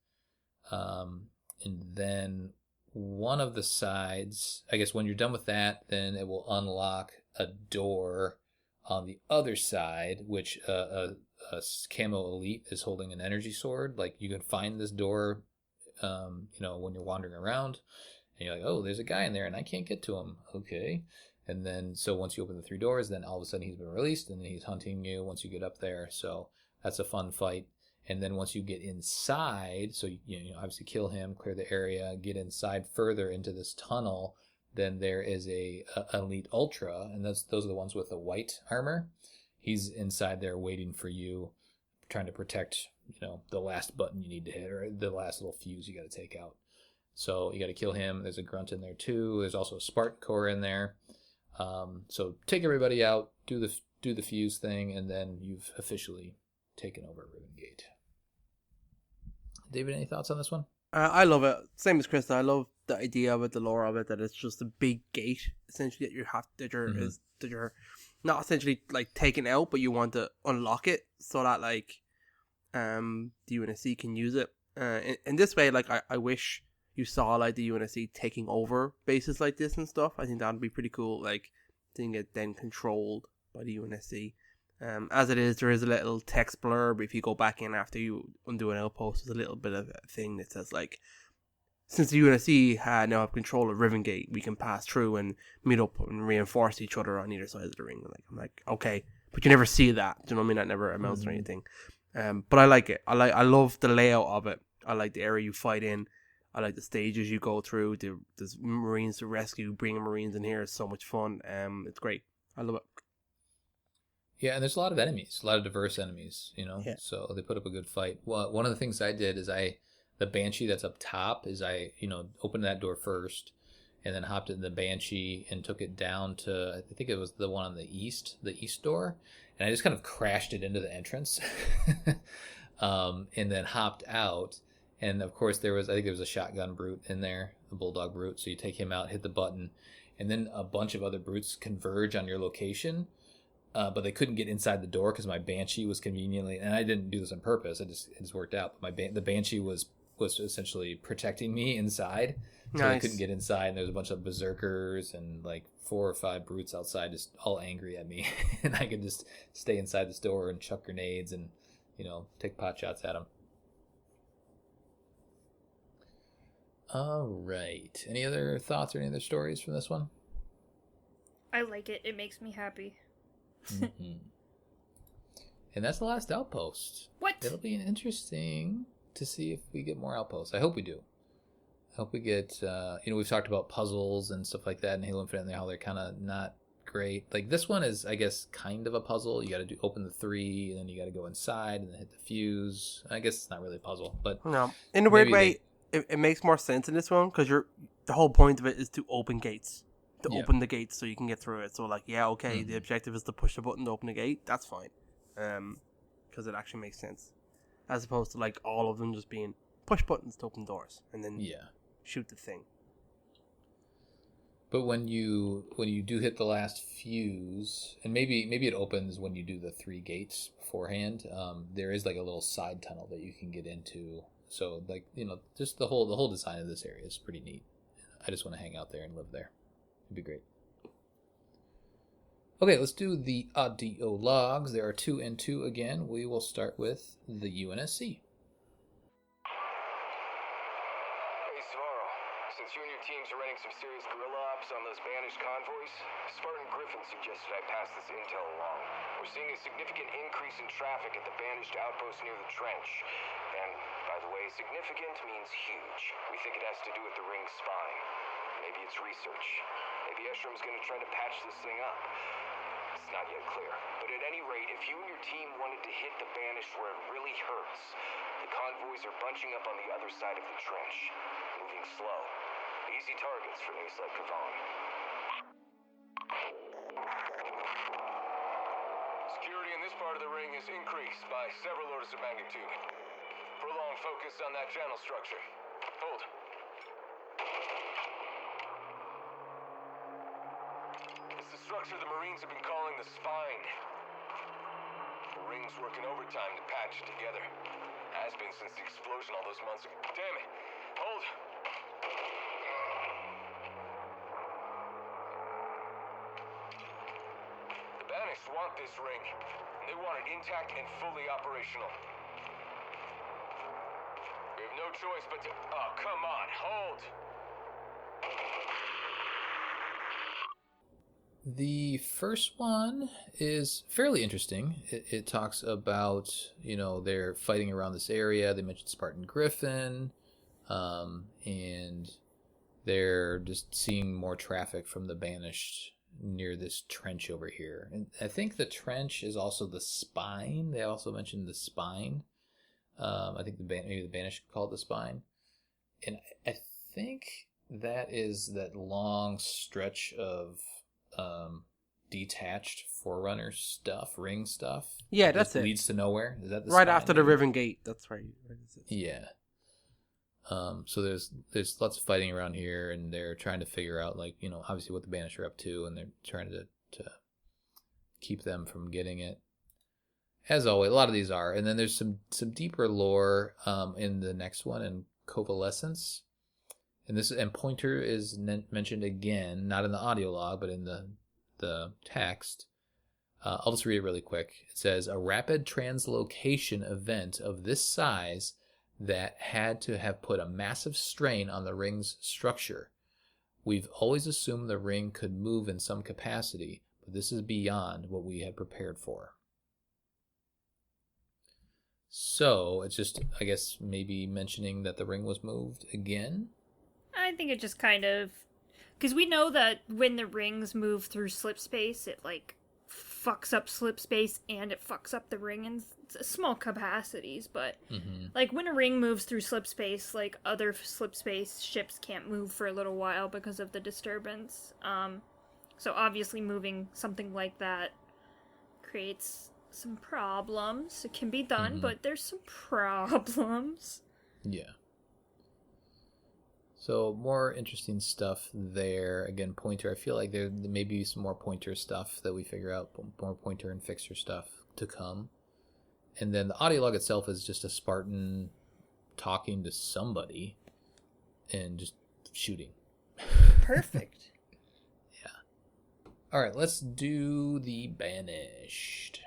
And then one of the sides, I guess when you're done with that, then it will unlock a door on the other side, which a camo elite is holding an energy sword. Like you can find this door, when you're wandering around. And you're like, oh, there's a guy in there and I can't get to him. Okay. And then, so once you open the 3 doors, then all of a sudden he's been released and then he's hunting you once you get up there. So that's a fun fight. And then once you get inside, so you obviously kill him, clear the area, get inside further into this tunnel, then there is a Elite Ultra, and those are the ones with the white armor. He's inside there waiting for you, trying to protect, the last button you need to hit, or the last little fuse you got to take out. So you got to kill him. There's a grunt in there too. There's also a Spartan core in there. So take everybody out, do the fuse thing, and then you've officially taken over Riven Gate. David, any thoughts on this one? I love it. Same as Krista. I love the idea of it, the lore of it, that it's just a big gate essentially that you're not essentially like taking out, but you want to unlock it so that like the UNSC can use it. In this way, like I wish you saw like the UNSC taking over bases like this and stuff. I think that'd be pretty cool. Like didn't get then controlled by the UNSC. As it is, there is a little text blurb. If you go back in after you undo an outpost, there's a little bit of a thing that says like, since the UNSC now have control of Riven Gate, we can pass through and meet up and reinforce each other on either side of the ring. I'm like, okay, but you never see that. Do you know what I mean? That never amounts to anything. But I like it. I love the layout of it. I like the area you fight in. I like the stages you go through. There's Marines to rescue. Bringing Marines in here is so much fun. It's great. I love it. Yeah, and there's a lot of enemies, a lot of diverse enemies, Yeah. So they put up a good fight. Well, one of the things I did is the Banshee that's up top is I opened that door first and then hopped in the Banshee and took it down to, I think it was the one on the east door. And I just kind of crashed it into the entrance and then hopped out. And of course I think there was a shotgun brute in there, a bulldog brute. So you take him out, hit the button, and then a bunch of other brutes converge on your location. But they couldn't get inside the door because my Banshee was conveniently, and I didn't do this on purpose. It just worked out. But the Banshee was essentially protecting me inside, so Nice. I couldn't get inside. And there was a bunch of berserkers and like 4 or 5 brutes outside, just all angry at me, and I could just stay inside the store and chuck grenades and take pot shots at them. All right. Any other thoughts or any other stories from this one? I like it. It makes me happy. Mm-hmm. And that's the last outpost. What? It'll be interesting to see if we get more outposts. I hope we do. I hope we get, we've talked about puzzles and stuff like that in Halo Infinite and how they're kind of not great. Like this one is, I guess, kind of a puzzle. You got to open the 3, and then you got to go inside and then hit the fuse. I guess it's not really a puzzle, but No, in a weird way, it makes more sense in this one because the whole point of it is to open gates. Open the gates so you can get through it. So like, yeah, okay, the objective is to push the button to open the gate. That's fine. Because it actually makes sense. As opposed to like all of them just being push buttons to open doors and then shoot the thing. But when you do hit the last fuse, and maybe it opens when you do the 3 gates beforehand, there is like a little side tunnel that you can get into. So like, just the whole design of this area is pretty neat. I just want to hang out there and live there. It'd be great. Okay, let's do the audio logs. There are 2 and 2 again. We will start with the UNSC. Hey, Svarro. Since you and your teams are running some serious guerrilla ops on those banished convoys, Spartan Griffin suggested I pass this intel along. We're seeing a significant increase in traffic at the banished outpost near the trench. And, by the way, significant means huge. We think it has to do with the ring's spine. Maybe it's research. Maybe Eshrom's gonna try to patch this thing up. It's not yet clear. But at any rate, if you and your team wanted to hit the banished where it really hurts, the convoys are bunching up on the other side of the trench, moving slow. Easy targets for things like Kavan. Security in this part of the ring has increased by several orders of magnitude. Prolonged focus on that channel structure. Hold. It's the structure the Marines have been calling the spine. The ring's working overtime to patch it together. Has been since the explosion all those months ago. Damn it! Hold! The Banished want this ring. And they want it intact and fully operational. We have no choice but to... Oh, come on, hold! The first one is fairly interesting. It talks about, they're fighting around this area. They mentioned Spartan Griffin, and they're just seeing more traffic from the Banished near this trench over here. And I think the trench is also the spine. They also mentioned the spine. I think maybe the Banished called it the spine. And I think that is that long stretch of detached Forerunner stuff, ring stuff. Yeah, that's it. Leads to nowhere. Is that the right spine? after the Riven Gate? That's right. Yeah. So there's lots of fighting around here, and they're trying to figure out, obviously what the Banished are up to, and they're trying to keep them from getting it. As always, a lot of these are, and then there's some deeper lore in the next one, in Covalescence. And Pointer is mentioned again, not in the audio log, but in the the text. I'll just read it really quick. It says, a rapid translocation event of this size that had to have put a massive strain on the ring's structure. We've always assumed the ring could move in some capacity, but this is beyond what we had prepared for. So, it's just, I guess, maybe mentioning that the ring was moved again? I think it just kind of... Because we know that when the rings move through slip space, it, like, fucks up slip space and it fucks up the ring in small capacities, but like when a ring moves through slip space, like other slip space ships can't move for a little while because of the disturbance. So obviously moving something like that creates some problems. It can be done, but there's some problems. Yeah. So more interesting stuff there. Again, pointer. I feel like there may be some more pointer stuff that we figure out, more pointer and fixer stuff to come. And then the audio log itself is just a Spartan talking to somebody and just shooting. Perfect. Yeah. All right, let's do the Banished.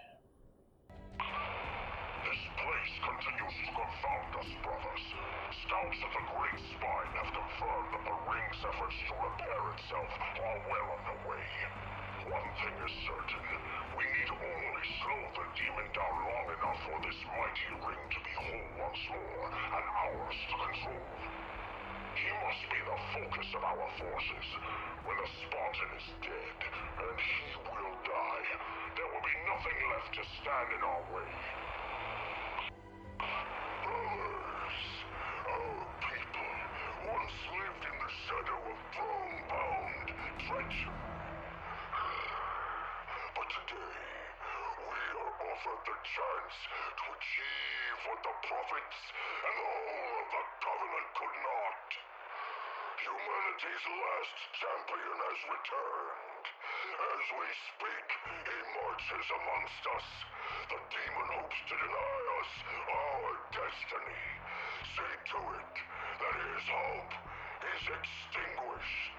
This place continues to confound us, brothers. Scouts of the Great Spine have confirmed that the ring's efforts to repair itself are well underway. One thing is certain. We need only slow the demon down long enough for this mighty ring to be whole once more, and ours to control. He must be the focus of our forces. When the Spartan is dead, and he will die, there will be nothing left to stand in our way. Brothers, our people once lived in the shadow of throne-bound treachery. But today, we are offered the chance to achieve what the prophets and the whole of the Covenant could not. Humanity's last champion has returned. As we speak, he marches amongst us. The demon hopes to deny us our destiny. See to it that his hope is extinguished.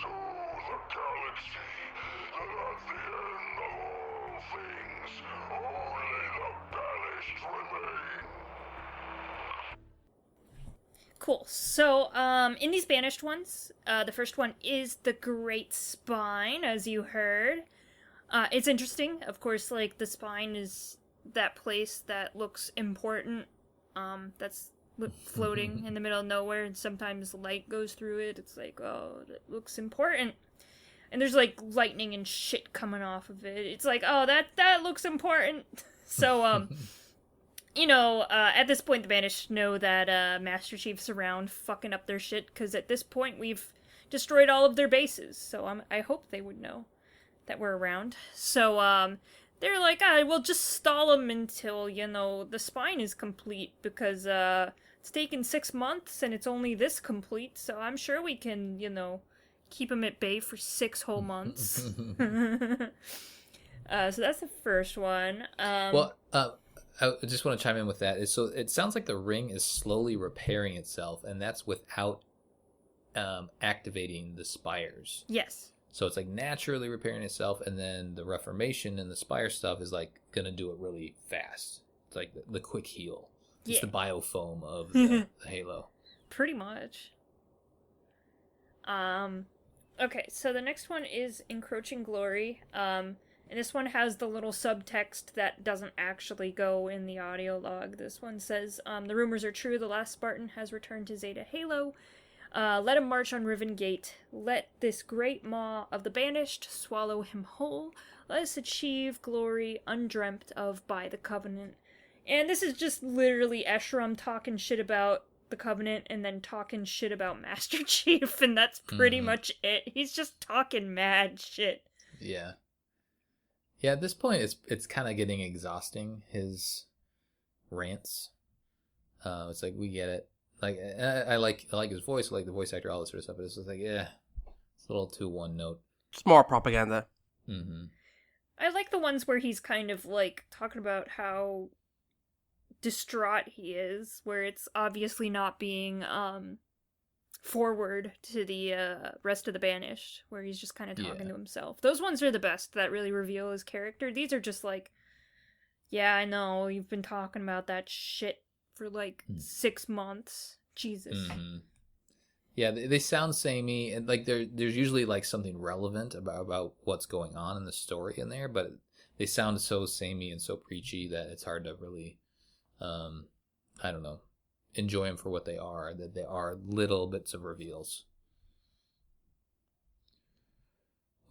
Show the galaxy that at the end of all things, only the banished remain. Cool. So, in these banished ones, the first one is the Great Spine, as you heard. It's interesting. Of course, like, the spine is that place that looks important, that's floating in the middle of nowhere, and sometimes light goes through it. It's like, oh, that looks important. And there's, like, lightning and shit coming off of it. It's like, oh, that looks important. So, you know, at this point, the Banished know that Master Chief's around fucking up their shit, because at this point, we've destroyed all of their bases. So I hope they would know that we're around. So they're like, we'll just stall them until, you know, the spine is complete, because it's taken 6 months, and it's only this complete, so I'm sure we can, you know, keep them at bay for 6 whole months. So that's the first one. I just want to chime in with that. So it sounds like the ring is slowly repairing itself, and that's without activating the spires. Yes. So it's like naturally repairing itself, and then the Reformation and the spire stuff is like gonna do it really fast. It's like the quick heal. It's the biofoam of the Halo. Pretty much. Okay, so the next one is Encroaching Glory. And this one has the little subtext that doesn't actually go in the audio log. This one says, the rumors are true. The last Spartan has returned to Zeta Halo. Let him march on Riven Gate. Let this great maw of the Banished swallow him whole. Let us achieve glory undreamt of by the Covenant. And this is just literally Esheram talking shit about the Covenant and then talking shit about Master Chief, and that's pretty much it. He's just talking mad shit. Yeah. Yeah, at this point, it's kind of getting exhausting, his rants. It's like, we get it. Like, I like his voice, I like the voice actor, all this sort of stuff, but it's just like, it's a little too one note. It's more propaganda. Mm-hmm. I like the ones where he's kind of, like, talking about how distraught he is, where it's obviously not being, forward to the rest of the Banished, where he's just kind of talking to himself. Those ones are the best that really reveal his character. These are just like, yeah, I know, you've been talking about that shit for like 6 months. Jesus. Mm-hmm. Yeah, they sound samey, and like there's usually like something relevant about what's going on in the story in there, but they sound so samey and so preachy that it's hard to really, I don't know, enjoy them for what they are. That they are little bits of reveals.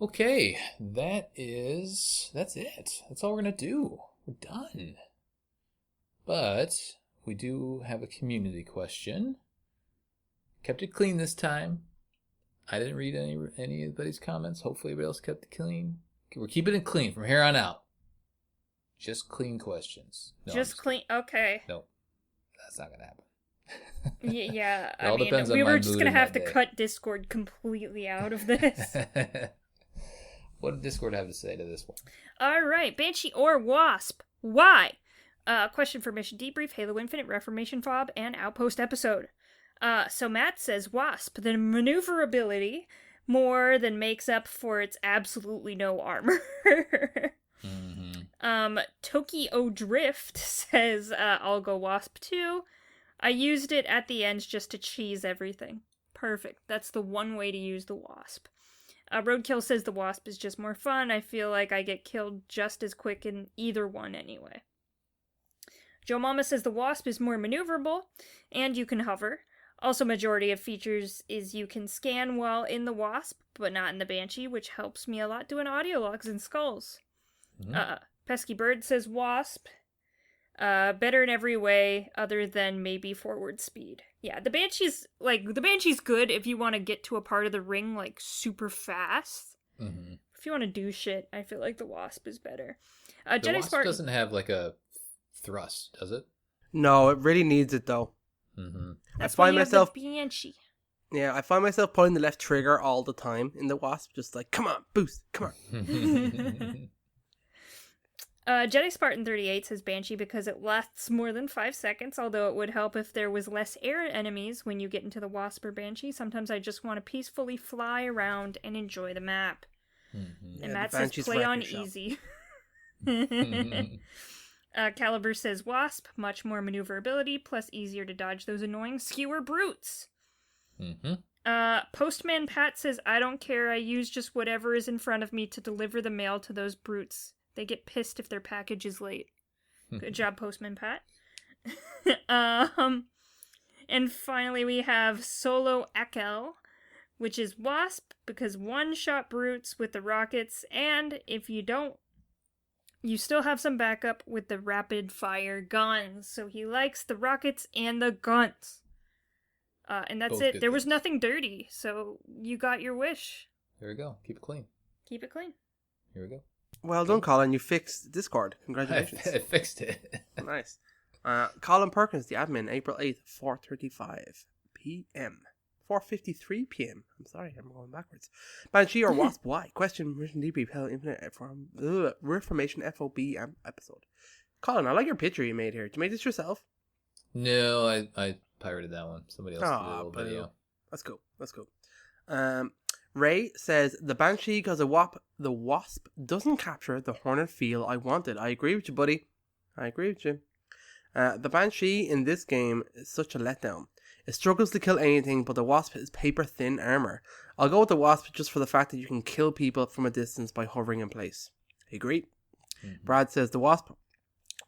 Okay, that's it. That's all we're gonna do. We're done. But we do have a community question. Kept it clean this time. I didn't read anybody's comments. Hopefully everybody else kept it clean. We're keeping it clean from here on out. Just clean questions. No, just clean. Okay. No, that's not gonna happen. Yeah, I mean, we were just gonna have to cut Discord completely out of this. What did Discord have to say to this one? All right, Banshee or Wasp? Why? Question for Mission Debrief, Halo Infinite, Reformation FOB, and Outpost episode. So Matt says Wasp, the maneuverability more than makes up for its absolutely no armor. Tokyo Drift says I'll go Wasp too. I used it at the end just to cheese everything. Perfect. That's the one way to use the Wasp. Roadkill says the Wasp is just more fun. I feel like I get killed just as quick in either one anyway. Joe Mama says the Wasp is more maneuverable, and you can hover. Also, majority of features is you can scan while in the Wasp, but not in the Banshee, which helps me a lot doing audio logs and skulls. Pesky Bird says Wasp. Better in every way other than maybe forward speed. Yeah, the Banshee's good if you want to get to a part of the ring like super fast. Mm-hmm. If you want to do shit, I feel like the Wasp is better. The Wasp doesn't have like a thrust, does it? No, it really needs it though. Mm-hmm. That's why you have the Banshee. Yeah, I find myself pulling the left trigger all the time in the Wasp, just like, come on, boost, come on. Jedi Spartan 38 says Banshee because it lasts more than 5 seconds, although it would help if there was less air enemies when you get into the Wasp or Banshee. Sometimes I just want to peacefully fly around and enjoy the map. Mm-hmm. And Matt says play on easy. Caliber says Wasp, much more maneuverability, plus easier to dodge those annoying skewer brutes. Mm-hmm. Postman Pat says, I don't care, I use just whatever is in front of me to deliver the mail to those brutes. They get pissed if their package is late. Good job, Postman Pat. And finally we have Solo Ekel, which is Wasp, because one-shot brutes with the rockets, and if you don't, you still have some backup with the rapid-fire guns. So he likes the rockets and the guns. And that's it. There was nothing dirty, so you got your wish. There we go. Keep it clean. Keep it clean. Here we go. Well done, Colin. You fixed Discord. Congratulations. I fixed it. Nice. Colin Perkins, the admin, April 8th, 4:35 p.m. 4:53 p.m. I'm sorry, I'm going backwards. Banshee or Wasp? Why? Question, Mission Debrief, Hell Infinite from Reformation FOB episode. Colin, I like your picture you made here. Did you make this yourself? No, I pirated that one. Somebody else did a little video. Let's go. Ray says, the Banshee, because the Wasp doesn't capture the Hornet feel I wanted. I agree with you, buddy. I agree with you. The Banshee in this game is such a letdown. It struggles to kill anything, but the Wasp is paper-thin armor. I'll go with the Wasp just for the fact that you can kill people from a distance by hovering in place. I agree. Mm-hmm. Brad says, the Wasp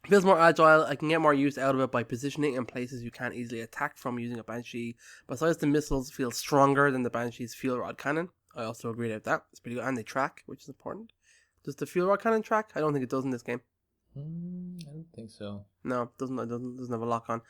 feels more agile. I can get more use out of it by positioning in places you can't easily attack from using a Banshee. Besides, the missiles feel stronger than the Banshee's fuel rod cannon. I also agree with that. It's pretty good. And they track, which is important. Does the fuel rod cannon track? I don't think it does in this game. I don't think so. No, it doesn't have a lock on.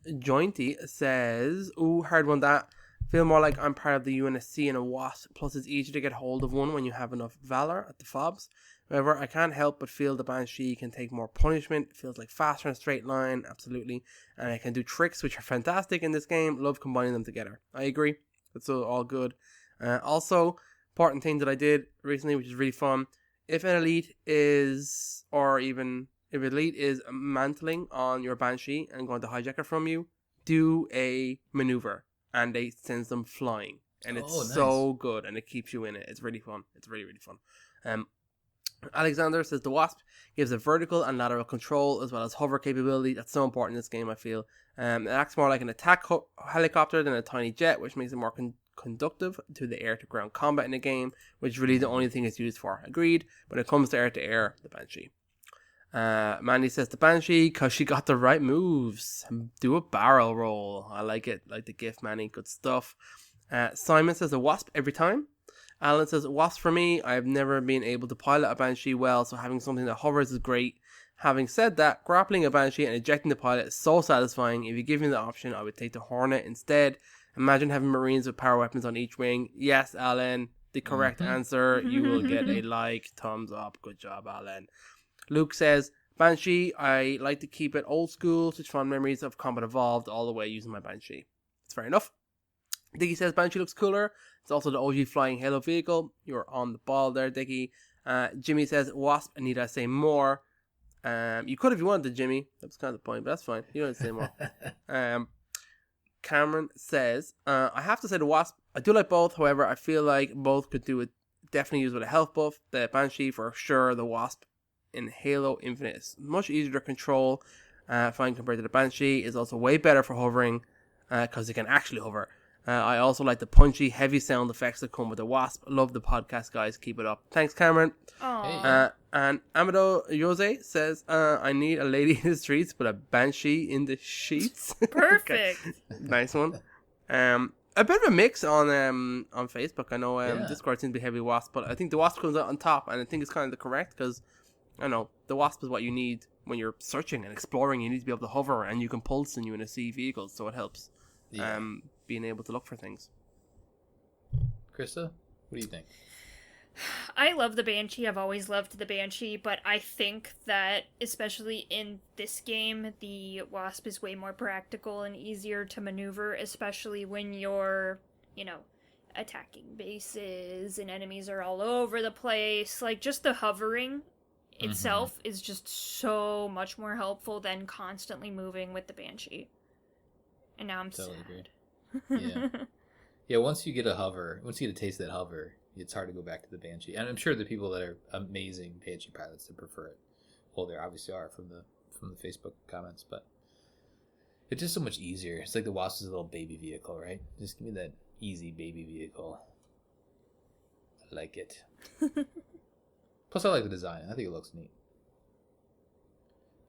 Jointy says, ooh, hard one that. Feel more like I'm part of the UNSC in a Wasp. Plus, it's easier to get hold of one when you have enough valor at the FOBs. However, I can't help but feel the Banshee can take more punishment. It feels like faster in a straight line, absolutely. And it can do tricks, which are fantastic in this game. Love combining them together. I agree. It's all good. Also, important thing that I did recently, which is really fun. If elite is mantling on your Banshee and going to hijack it from you, do a maneuver. and they sends them flying. And it's nice. so good, and it keeps you in it. It's really fun. It's really, really fun. Alexander says the Wasp gives a vertical and lateral control as well as hover capability. That's so important in this game, I feel. It acts more like an attack helicopter than a tiny jet, which makes it more conductive to the air-to-ground combat in the game, which is really the only thing it's used for. Agreed. When it comes to air-to-air, the Banshee. Mandy says the Banshee because she got the right moves. Do a barrel roll. I like it. Like the GIF, Manny. Good stuff. Simon says a Wasp every time. Alan says Wasp for me. I've never been able to pilot a Banshee well, so having something that hovers is great. Having said that, grappling a Banshee and ejecting the pilot is so satisfying. If you give me the option, I would take the Hornet instead. Imagine having Marines with power weapons on each wing. Yes, Alan, the correct answer. You will get a like, thumbs up. Good job, Alan. Luke says, Banshee, I like to keep it old school. Such fond memories of Combat Evolved all the way using my Banshee. It's fair enough. Diggy says Banshee looks cooler. It's also the OG flying Halo vehicle. You're on the ball there, Diggy. Jimmy says Wasp, and need I say more? You could if you wanted to, Jimmy. That's kind of the point, but that's fine. You don't have to say more. Cameron says, I have to say the Wasp. I do like both. However, I feel like both could do it. Definitely use with a health buff. The Banshee for sure. The Wasp in Halo Infinite is much easier to control. Fine compared to the Banshee. Is also way better for hovering because it can actually hover. I also like the punchy, heavy sound effects that come with the Wasp. Love the podcast, guys. Keep it up. Thanks, Cameron. And Amado Jose says, I need a lady in the streets, but a Banshee in the sheets. Perfect. Okay. Nice one. A bit of a mix on Facebook. I know Discord seems to be heavy Wasp, but I think the Wasp comes out on top, and I think it's kind of the correct, because, I don't know, the Wasp is what you need when you're searching and exploring. You need to be able to hover, and you can pulse and you in a sea vehicle, so it helps. Being able to look for things. Krista, what do you think? I love the Banshee. I've always loved the Banshee, but I think that, especially in this game, the Wasp is way more practical and easier to maneuver, especially when you're, attacking bases and enemies are all over the place. Like, just the hovering itself is just so much more helpful than constantly moving with the Banshee. And now I'm totally sad. Agreed. Yeah, once you get a taste of that hover, it's hard to go back to the Banshee. And I'm sure the people that are amazing Banshee pilots that prefer it. Well, there obviously are from the Facebook comments, but it's just so much easier. It's like the Wasp is a little baby vehicle, right? Just give me that easy baby vehicle. I like it. Plus, I like the design. I think it looks neat.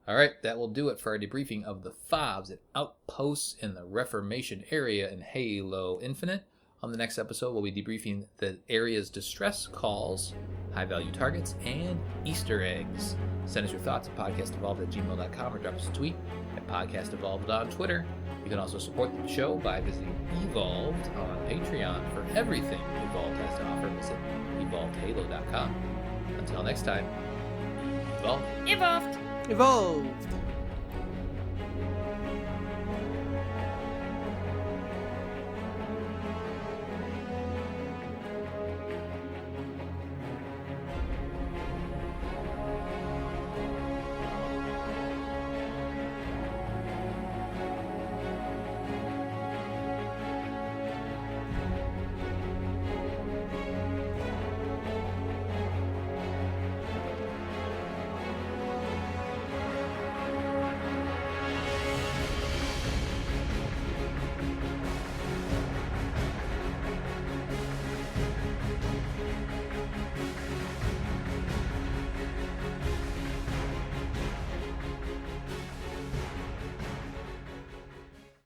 All right, that will do it for our debriefing of the FOBs and Outposts in the Reformation area in Halo Infinite. On the next episode, we'll be debriefing the area's distress calls, high-value targets, and Easter eggs. Send us your thoughts at podcastevolved@gmail.com or drop us a tweet at podcastevolved on Twitter. You can also support the show by visiting Evolved on Patreon for everything Evolved has to offer. Visit evolvedhalo.com. Until next time, Evolved. Evolved! Evolved!